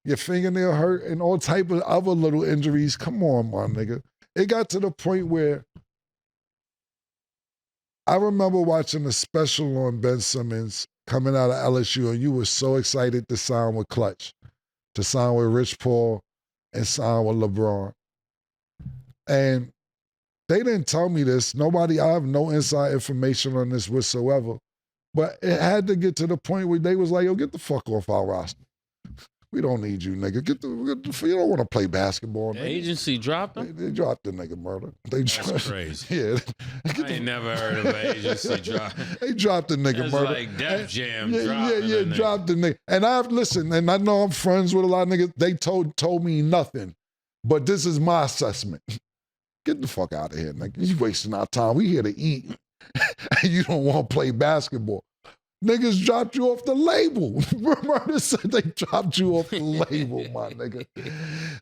your fingernail hurt and all type of other little injuries. Come on, my nigga. It got to the point where I remember watching a special on Ben Simmons coming out of LSU, and you were so excited to sign with Clutch, to sign with Rich Paul, and sign with LeBron. And they didn't tell me this. I have no inside information on this whatsoever. But it had to get to the point where they was like, yo, get the fuck off our roster. We don't need you, nigga. You don't want to play basketball. The nigga. agency dropped him? They dropped the nigga, murder. That's crazy. Yeah. I ain't never heard of an agency drop. They dropped the nigga, That's murder. like Def Jam Yeah, dropped the nigga. And I've listened, and I know I'm friends with a lot of niggas. They told me nothing. But this is my assessment. Get the fuck out of here, nigga. You wasting our time. We here to eat. And you don't want to play basketball. Niggas dropped you off the label. Murder said they dropped you off the label, my nigga.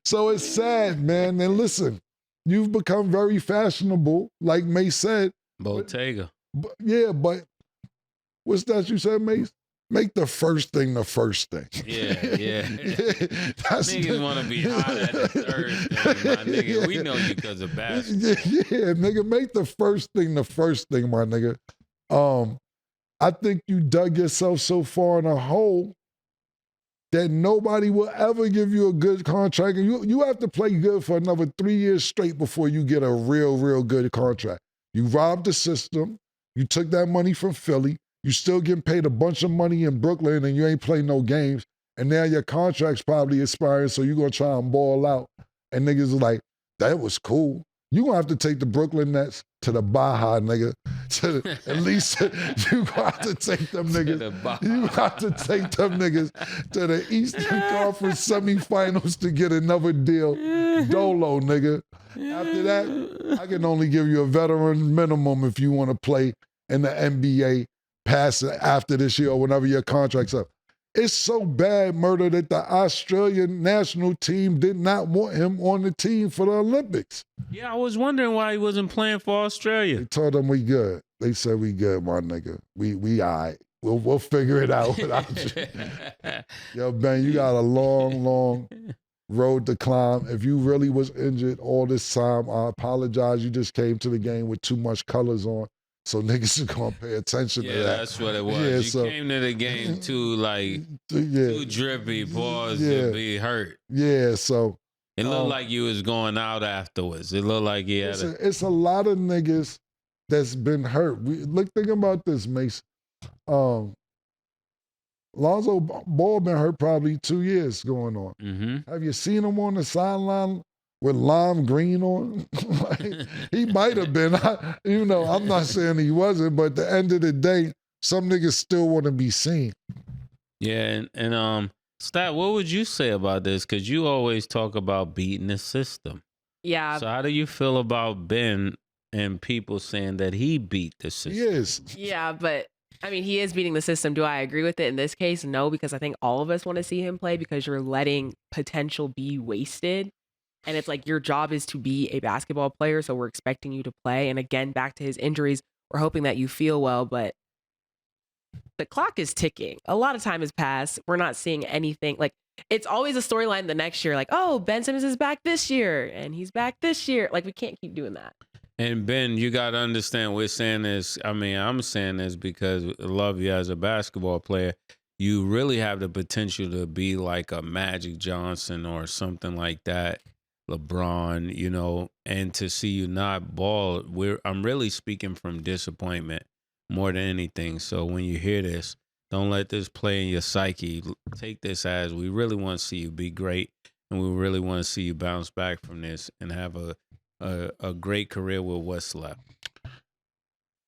So it's sad, man. And listen, you've become very fashionable, like Mase said. Bottega. But what's that you said, Mase? Make the first thing the first thing. Yeah. Niggas want to be hot at the third thing, my nigga. We know you because of basketball. Yeah, nigga, make the first thing the first thing, my nigga. I think you dug yourself so far in a hole that nobody will ever give you a good contract. And you have to play good for another 3 years straight before you get a real good contract. You robbed the system. You took that money from Philly. You still getting paid a bunch of money in Brooklyn and you ain't playing no games. And now your contract's probably expiring, so you're going to try and ball out. And niggas are like, that was cool. You're going to have to take the Brooklyn Nets to the Baja, nigga. At least you going to have to take them niggas. You have to take them niggas to the Eastern Conference semifinals to get another deal. Dolo, nigga. After that, I can only give you a veteran minimum if you want to play in the NBA past after this year or whenever your contract's up. It's so bad, Murder, that the Australian national team did not want him on the team for the Olympics. Yeah, I was wondering why he wasn't playing for Australia. They told him we good. They said we good, my nigga. We all right. We'll figure it out without you. Yo, Ben, you got a long road to climb. If you really was injured all this time, I apologize. You just came to the game with too much colors on. So niggas are gonna pay attention to that. Yeah, that's what it was. Yeah, you came to the game too drippy, to be hurt. Yeah, so it looked like you was going out afterwards. It looked like he had it's a lot of niggas that's been hurt. Think about this, Mase. Lonzo Ball been hurt probably 2 years going on. Mm-hmm. Have you seen him on the sideline with lime green on? He might have been. I'm not saying he wasn't, but at the end of the day, some niggas still want to be seen. Yeah, and Stat, what would you say about this? Because you always talk about beating the system. Yeah. So how do you feel about Ben and people saying that he beat the system? Yes. Yeah, but I mean, he is beating the system. Do I agree with it in this case? No, because I think all of us want to see him play because you're letting potential be wasted. And it's like your job is to be a basketball player, so we're expecting you to play. And again, back to his injuries, we're hoping that you feel well, but the clock is ticking. A lot of time has passed. We're not seeing anything. Like, it's always a storyline the next year, like, oh, Ben Simmons is back this year, and he's back this year. Like, we can't keep doing that. And Ben, you got to understand, we're saying this. I mean, I'm saying this because I love you as a basketball player. you really have the potential to be like a Magic Johnson or something like that, LeBron, you know, and to see you not ball, I'm really speaking from disappointment more than anything. So when you hear this, don't let this play in your psyche. Take this as we really want to see you be great, and we really want to see you bounce back from this and have a great career with what's left.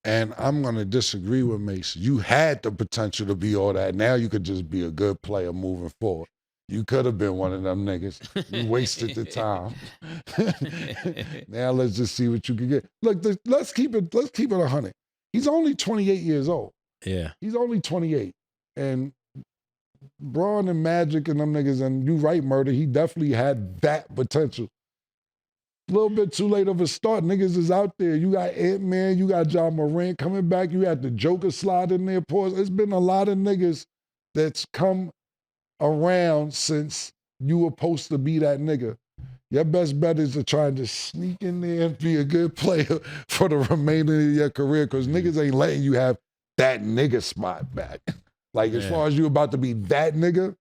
And I'm going to disagree with Mase. You had the potential to be all that. Now you could just be a good player moving forward. You could have been one of them niggas. You wasted the time. Now let's just see what you can get. Look, let's keep it 100. He's only 28 years old. Yeah. He's only 28. And Braun and Magic and them niggas, and you right, Murder, he definitely had that potential. A little bit too late of a start. Niggas is out there. You got Ant-Man, you got John Morant coming back. You had the Joker slide in there. Pause. It's been a lot of niggas that's come around since you were supposed to be that nigga. Your best bet is to try and just sneak in there and be a good player for the remainder of your career, because niggas ain't letting you have that nigga spot back. Like, as far as you about to be that nigga,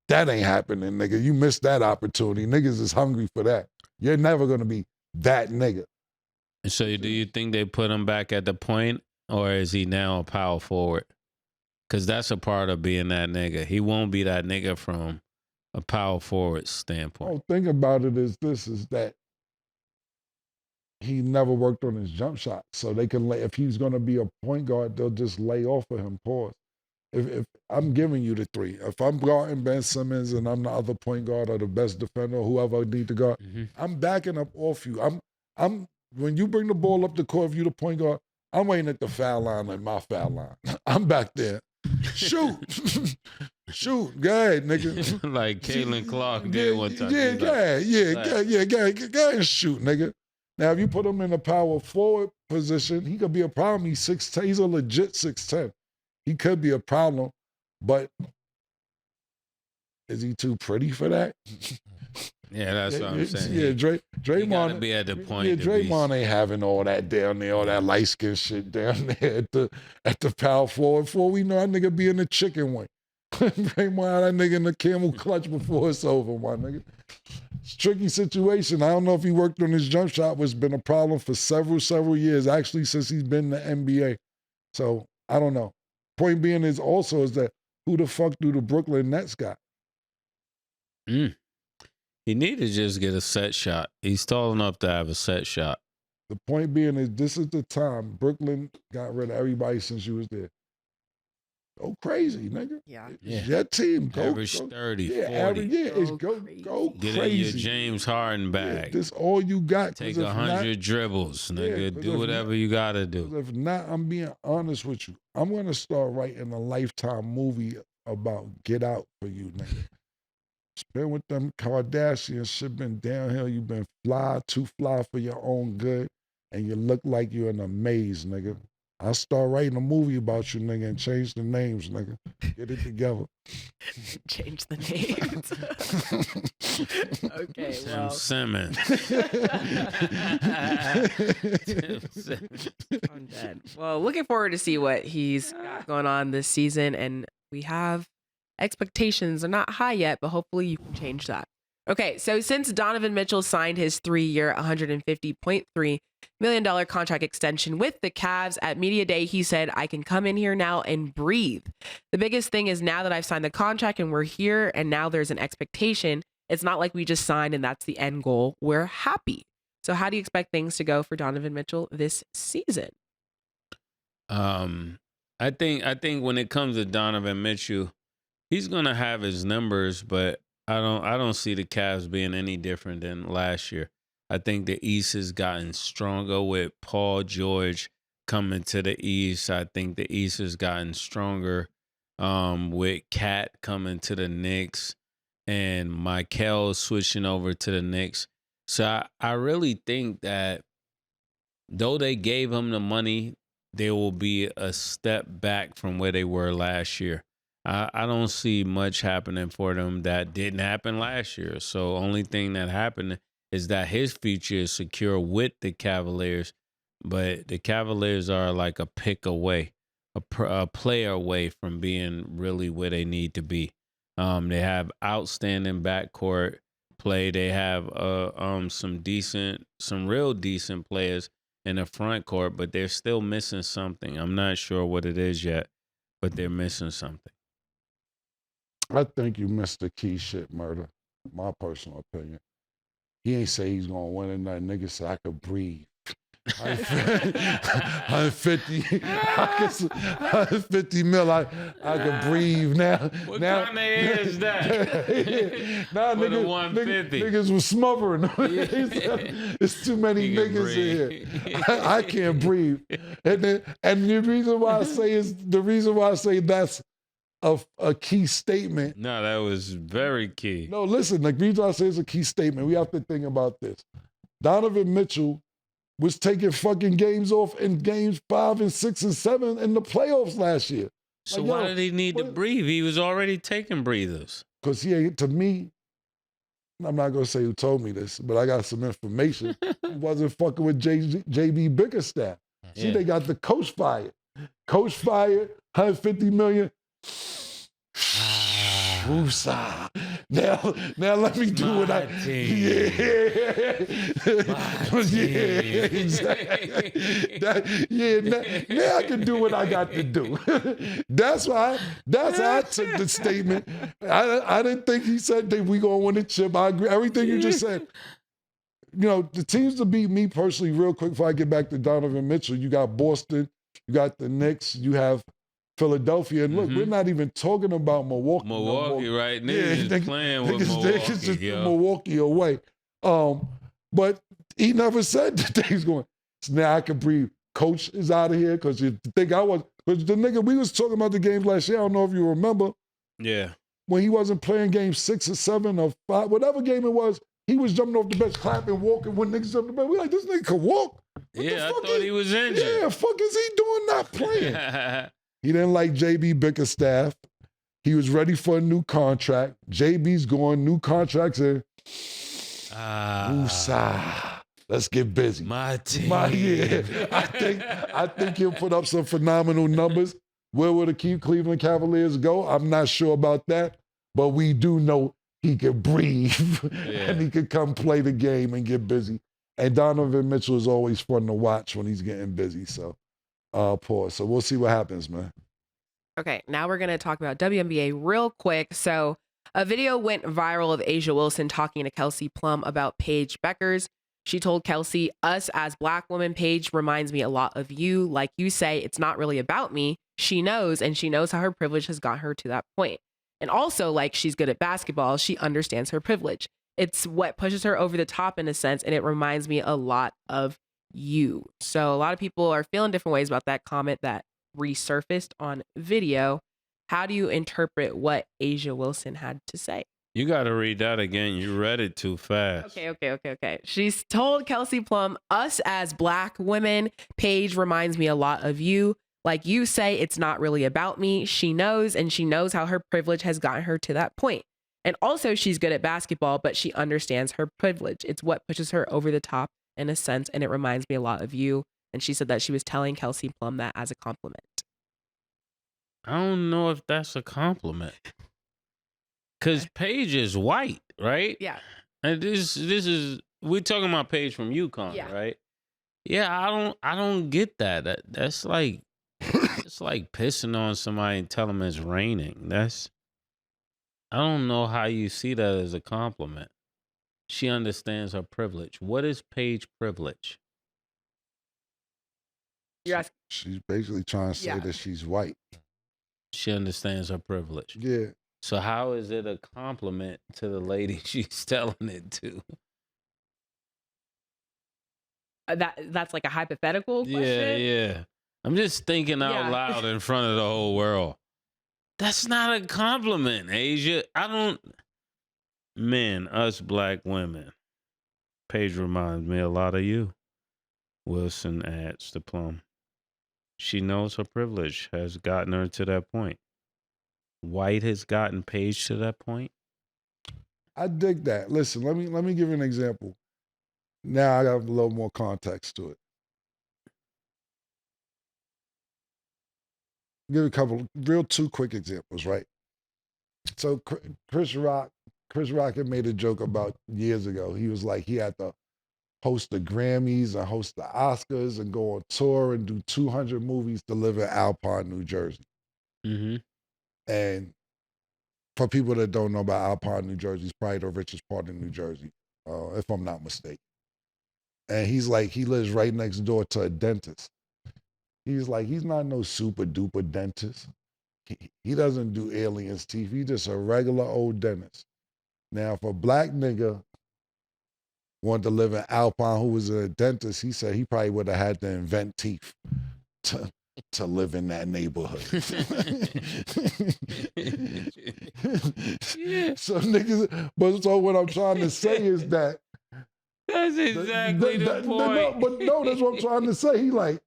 that ain't happening, nigga. You missed that opportunity. Niggas is hungry for that. You're never going to be that nigga. So do you think they put him back at the point, or is he now a power forward? Because that's a part of being that nigga. He won't be that nigga from a power forward standpoint. Oh, think about it is that he never worked on his jump shot. So they can if he's going to be a point guard, they'll just lay off of him. Pause. If I'm giving you the three, if I'm guarding Ben Simmons and I'm the other point guard or the best defender, whoever I need to guard, I'm backing up off you. I'm when you bring the ball up the court, if you the point guard, I'm waiting at the foul line like my foul line. I'm back there. Shoot. Shoot. Go ahead, nigga. Like Caitlin Clark did one time. Yeah, go ahead and shoot, nigga. Now, if you put him in a power forward position, he could be a problem. He's 6'10". He's a legit 6'10". He could be a problem, but is he too pretty for that? Yeah, that's what I'm saying. Yeah, Draymond gotta be at the point. Yeah, Draymond ain't having all that down there, all that light skin shit down there at the power forward. Before we know, that nigga be in the chicken wing. Draymond, that nigga in the camel clutch before it's over, my nigga. It's a tricky situation. I don't know if he worked on his jump shot, which has been a problem for several years, actually since he's been in the NBA. So I don't know. Point being is that who the fuck do the Brooklyn Nets got? He need to just get a set shot. He's tall enough to have a set shot. The point being is this is the time. Brooklyn got rid of everybody since you was there. Go crazy, nigga. Yeah. It's your team. Average 30, 40. Go Get crazy. in your James Harden bag. Yeah, this all you got. Take 100 dribbles, nigga. Do whatever you got to do. If not, I'm being honest with you. I'm going to start writing a Lifetime movie about Get Out for you, nigga. Been with them Kardashians, shit been downhill. You been too fly for your own good, and you look like you're in a maze, nigga. I'll start writing a movie about you, nigga, and change the names, nigga. Get it together. Change the names. Okay, well. Simmons. I'm dead. Well, looking forward to see what he's got going on this season, and we have expectations are not high yet, but hopefully you can change that. Okay, so since Donovan Mitchell signed his 3-year, $150.3 million contract extension with the Cavs at Media Day, he said, I can come in here now and breathe. The biggest thing is now that I've signed the contract and we're here and now there's an expectation, it's not like we just signed and that's the end goal. We're happy. So how do you expect things to go for Donovan Mitchell this season? I think when it comes to Donovan Mitchell, he's gonna have his numbers, but I don't see the Cavs being any different than last year. I think the East has gotten stronger with Paul George coming to the East. I think the East has gotten stronger with Cat coming to the Knicks and Michael switching over to the Knicks. So I really think that though they gave him the money, they will be a step back from where they were last year. I don't see much happening for them that didn't happen last year. So only thing that happened is that his future is secure with the Cavaliers, but the Cavaliers are like a pick away a player away from being really where they need to be. They have outstanding backcourt play. They have some real decent players in the front court, but they're still missing something. I'm not sure what it is yet, but they're missing something. I think you missed the key shit, Murder. My personal opinion. He ain't say he's gonna win it. That nigga said I could breathe. 150, 150 mil. I could breathe now. What now, kind of air is that? Now For the 150. niggas was smothering. It's too many He can niggas in breathe. here. I can't breathe. And the reason why I say that's a key statement. No, that was very key. No, listen, the reason I say it's a key statement, we have to think about this. Donovan Mitchell was taking fucking games off in games 5 and 6 and 7 in the playoffs last year. So why did he need to breathe? He was already taking breathers. Because to me, I'm not going to say who told me this, but I got some information. He wasn't fucking with JB Bickerstaff. See, they got the coach fired. Coach fired, 150 million. Woosah. Now let me do what I exactly. Now I can do what I got to do. That's how I took the statement. I didn't think he said that we gonna win the chip. I agree. Everything you just said. You know, the teams to beat me personally, real quick before I get back to Donovan Mitchell, you got Boston, you got the Knicks, you have Philadelphia. And look, we're not even talking about Milwaukee. Milwaukee, right? Niggas is playing with Milwaukee. Niggas just Milwaukee away. But he never said that they was going, so now I can breathe. Coach is out of here because you think because the nigga, we was talking about the games last year. I don't know if you remember. Yeah. When he wasn't playing game 6 or 7 or 5, whatever game it was, he was jumping off the bench, clapping, walking when niggas jumped the bench. We're like, this nigga can walk. I thought he was injured. Yeah, fuck is he doing not playing? He didn't like JB Bickerstaff. He was ready for a new contract. JB's going, new contracts in. Woosah. Let's get busy. My team. I think he'll put up some phenomenal numbers. Where will the Cleveland Cavaliers go? I'm not sure about that, but we do know he can breathe and he can come play the game and get busy. And Donovan Mitchell is always fun to watch when he's getting busy. So, pause. So we'll see what happens, man. Okay, now we're going to talk about WNBA real quick. So a video went viral of Asia Wilson talking to Kelsey Plum about Paige Beckers. She told Kelsey, us as Black women, Paige reminds me a lot of you. Like you say, it's not really about me. She knows, and she knows how her privilege has got her to that point. And also, like, she's good at basketball. She understands her privilege. It's what pushes her over the top in a sense, and it reminds me a lot of you. So a lot of people are feeling different ways about that comment that resurfaced on video. How do you interpret what Asia Wilson had to say? You got to read that again. You read it too fast. Okay. She's told Kelsey Plum, us as Black women, Paige reminds me a lot of you. Like you say, it's not really about me. She knows, and she knows how her privilege has gotten her to that point. And also, she's good at basketball, but she understands her privilege. It's what pushes her over the top in a sense, and it reminds me a lot of you. And she said that she was telling Kelsey Plum that as a compliment. I don't know if that's a compliment. Because Paige is white, right? Yeah. And this is, we're talking about Paige from UConn, right? Yeah, I don't get that. That's like, it's like pissing on somebody and telling them it's raining. I don't know how you see that as a compliment. She understands her privilege. What is Paige privilege? You're asking. She's basically trying to say that she's white. She understands her privilege. Yeah. So how is it a compliment to the lady she's telling it to? That's like a hypothetical question? Yeah. I'm just thinking out loud in front of the whole world. That's not a compliment, Asia. Us Black women. Paige reminds me a lot of you. Wilson adds to Plum. She knows her privilege has gotten her to that point. White has gotten Paige to that point. I dig that. Listen, let me give you an example. Now I got a little more context to it. give a couple real two quick examples, right? So Chris Rock had made a joke about years ago. He was like, he had to host the Grammys and host the Oscars and go on tour and do 200 movies to live in Alpine, New Jersey. Mm-hmm. And for people that don't know about Alpine, New Jersey, it's probably the richest part of New Jersey, if I'm not mistaken. And he's like, he lives right next door to a dentist. He's like, he's not no super duper dentist. He doesn't do aliens teeth. He's just a regular old dentist. Now, if a black nigga wanted to live in Alpine who was a dentist, he said he probably would have had to invent teeth to live in that neighborhood. Yeah. So niggas, but so what I'm trying to say is that That's exactly the point. but no, that's what I'm trying to say. He like,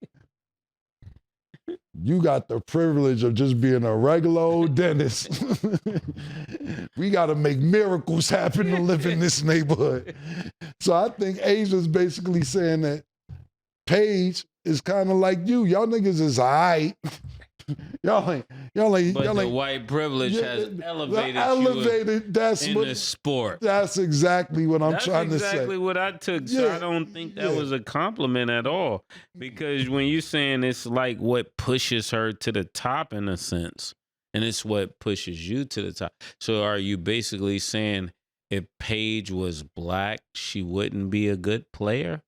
you got the privilege of just being a regular old dentist. We got to make miracles happen to live in this neighborhood. So I think Asia's basically saying that Paige is kind of like you. Y'all niggas is all right. Y'all The white privilege has elevated that's you what, in the sport. That's exactly what I'm That's trying to say. exactly what I took. So Yeah. I don't think that was a compliment at all. Because when you're saying it's like what pushes her to the top in a sense, and it's what pushes you to the top. So are you basically saying if Paige was black, she wouldn't be a good player?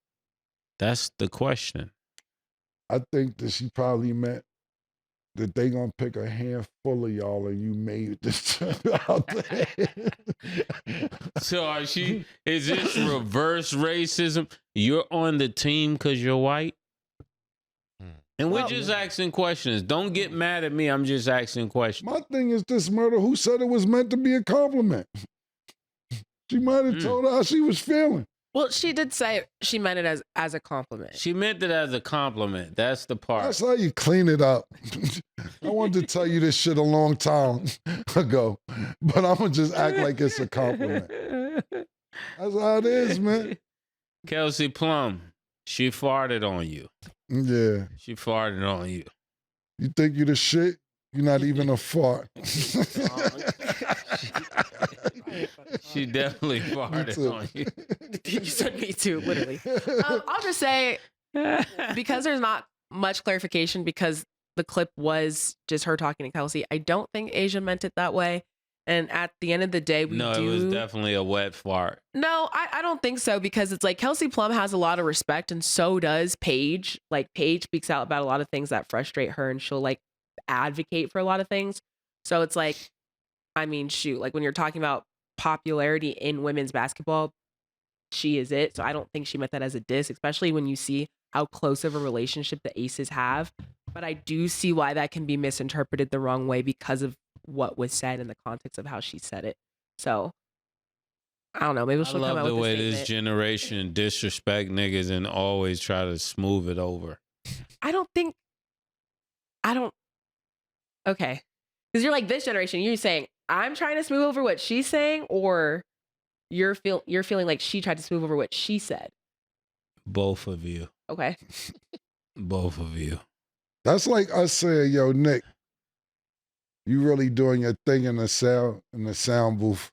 That's the question. I think that she probably meant that they gonna pick a handful of y'all and you made this out there. So is this reverse racism? You're on the team because you're white? And we're just asking questions. Don't get mad at me. I'm just asking questions. My thing is this, Murder, who said it was meant to be a compliment? She might have told her how she was feeling. Well, she did say she meant it as a compliment. She meant it as a compliment. That's the part. That's how you clean it up. I wanted to tell you this shit a long time ago, but I'm going to just act like it's a compliment. That's how it is, man. Kelsey Plum, she farted on you. Yeah. She farted on you. You think you the shit? You're not even a fart. She definitely farted on you. You said me too, literally. I'll just say, because there's not much clarification, because the clip was just her talking to Kelsey, I don't think Asia meant it that way. And at the end of the day, it was definitely a wet fart. No, I don't think so, because it's like Kelsey Plum has a lot of respect, and so does Paige. Like, Paige speaks out about a lot of things that frustrate her, and she'll like advocate for a lot of things. So it's like, I mean, shoot, like when you're talking about popularity in women's basketball, she is it. So I don't think she meant that as a diss, especially when you see how close of a relationship the Aces have. But I do see why that can be misinterpreted the wrong way because of what was said in the context of how she said it. So I don't know. Maybe she'll come out with I love the way statement. this generation disrespect niggas and always try to smooth it over. Okay. Because you're like, this generation, you're saying, I'm trying to smooth over what she's saying, or you're feeling like she tried to smooth over what she said? Both of you. Okay. Both of you. That's like us saying, yo, Nick, you really doing your thing in the sound booth.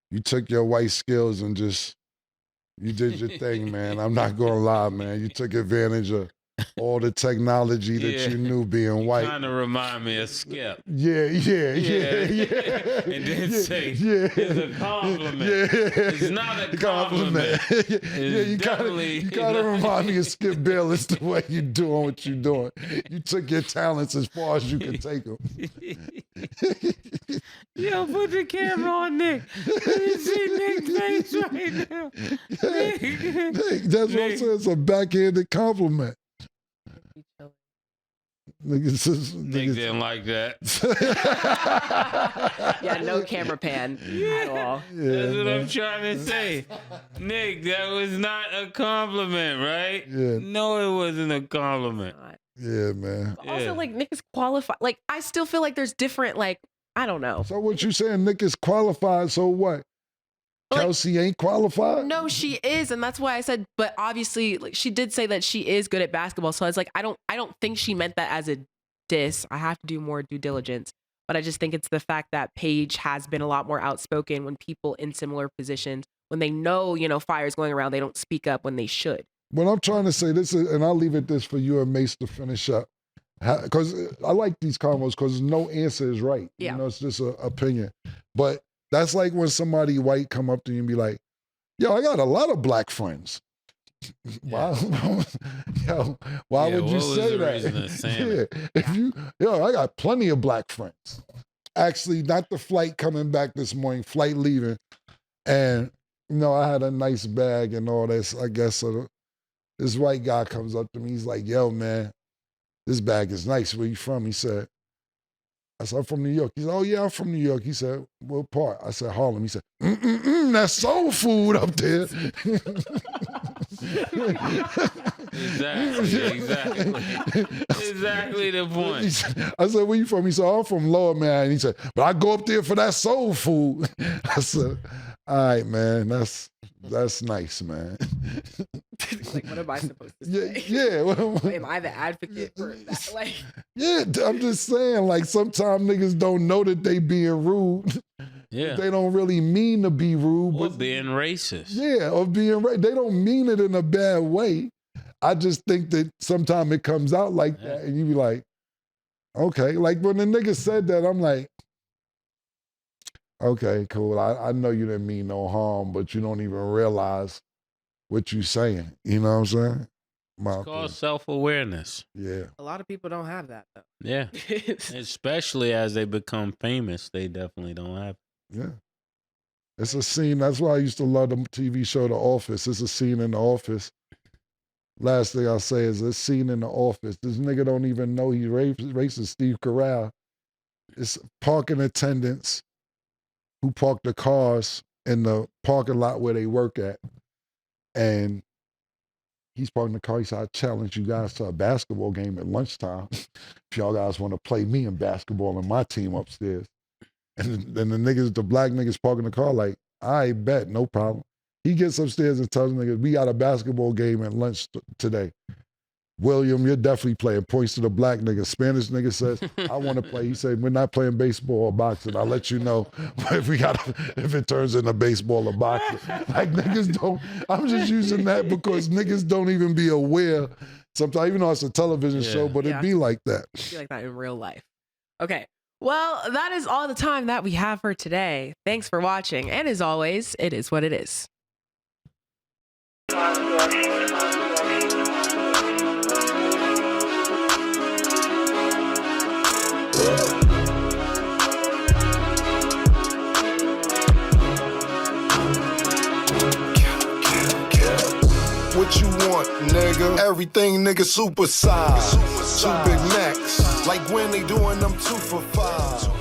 You took your white skills and you did your thing, man. I'm not gonna lie, man. You took advantage of all the technology that you knew being white. Kind of remind me of Skip. Yeah. And then say, it's a compliment. It's not a compliment. You kind of remind me of Skip Bayless the way you doing what you doing. You took your talents as far as you could take them. Yo, put the camera on Nick. Let me see Nick's face right now. Nick, that's what I'm saying. It's a backhanded compliment. Nick didn't like that. Yeah, no camera pan at all. That's what I'm trying to say. Nick, that was not a compliment, right? Yeah. No, it wasn't a compliment. Yeah, man. Also, like, Nick is qualified. Like, I still feel like there's different, like, I don't know. So what you saying, Nick is qualified, so what? Like, Kelsey ain't qualified? No, she is, and that's why I said, but obviously, like, she did say that she is good at basketball, so I was like, I don't think she meant that as a diss. I have to do more due diligence. But I just think it's the fact that Paige has been a lot more outspoken when people in similar positions, when they know, fire's going around, they don't speak up when they should. What I'm trying to say, this is, and I'll leave it this for you and Mase to finish up. Because I like these combos because no answer is right. Yeah. It's just an opinion. But that's like when somebody white come up to you and be like, yo, I got a lot of black friends. Why would you say that? I got plenty of black friends. Actually, not the flight coming back this morning, flight leaving. And, I had a nice bag and all this, I guess. So this white guy comes up to me. He's like, yo, man, this bag is nice. Where you from? He said, I said, I'm from New York. He said, oh, yeah, I'm from New York. He said, what part? I said, Harlem. He said, that's soul food up there. Exactly the point. I said, where you from? He said, I'm from Lower Man. He said, but I go up there for that soul food. I said, all right, man, that's nice, man. Like, what am I supposed to say? Yeah. Am I the advocate for that? Like, yeah, I'm just saying, like, sometimes niggas don't know that they being rude. Yeah. They don't really mean to be rude. Or but being racist. Yeah, or being racist. They don't mean it in a bad way. I just think that sometimes it comes out like that, and you be like, okay. Like, when the nigga said that, I'm like, okay, cool. I know you didn't mean no harm, but you don't even realize what you saying. You know what I'm saying? It's called self-awareness. Yeah. a lot of people don't have that, though. Yeah. Especially as they become famous, they definitely don't have it. Yeah. It's a scene. That's why I used to love the TV show The Office. It's a scene in The Office. Last thing I'll say is this scene in The Office. This nigga don't even know he racist, Steve Carell. It's parking attendants who park the cars in the parking lot where they work at. And he's parking the car. He said, I challenge you guys to a basketball game at lunchtime. If y'all guys want to play me in basketball and my team upstairs. And then the black niggas parking the car like, I bet, no problem. He gets upstairs and tells the niggas, we got a basketball game at lunch today. William, you're definitely playing. Points to the black nigga. Spanish nigga says, I want to play. He said, we're not playing baseball or boxing. I'll let you know if it turns into baseball or boxing. Like, niggas don't, I'm just using that because niggas don't even be aware. Sometimes, even though it's a television show, but it be like that. It'd be like that in real life. Okay. Well, that is all the time that we have for today. Thanks for watching. And as always, it is what it is. What you want, nigga? Everything, nigga, super size. Two Big Macs, like when they doing them 2 for $5.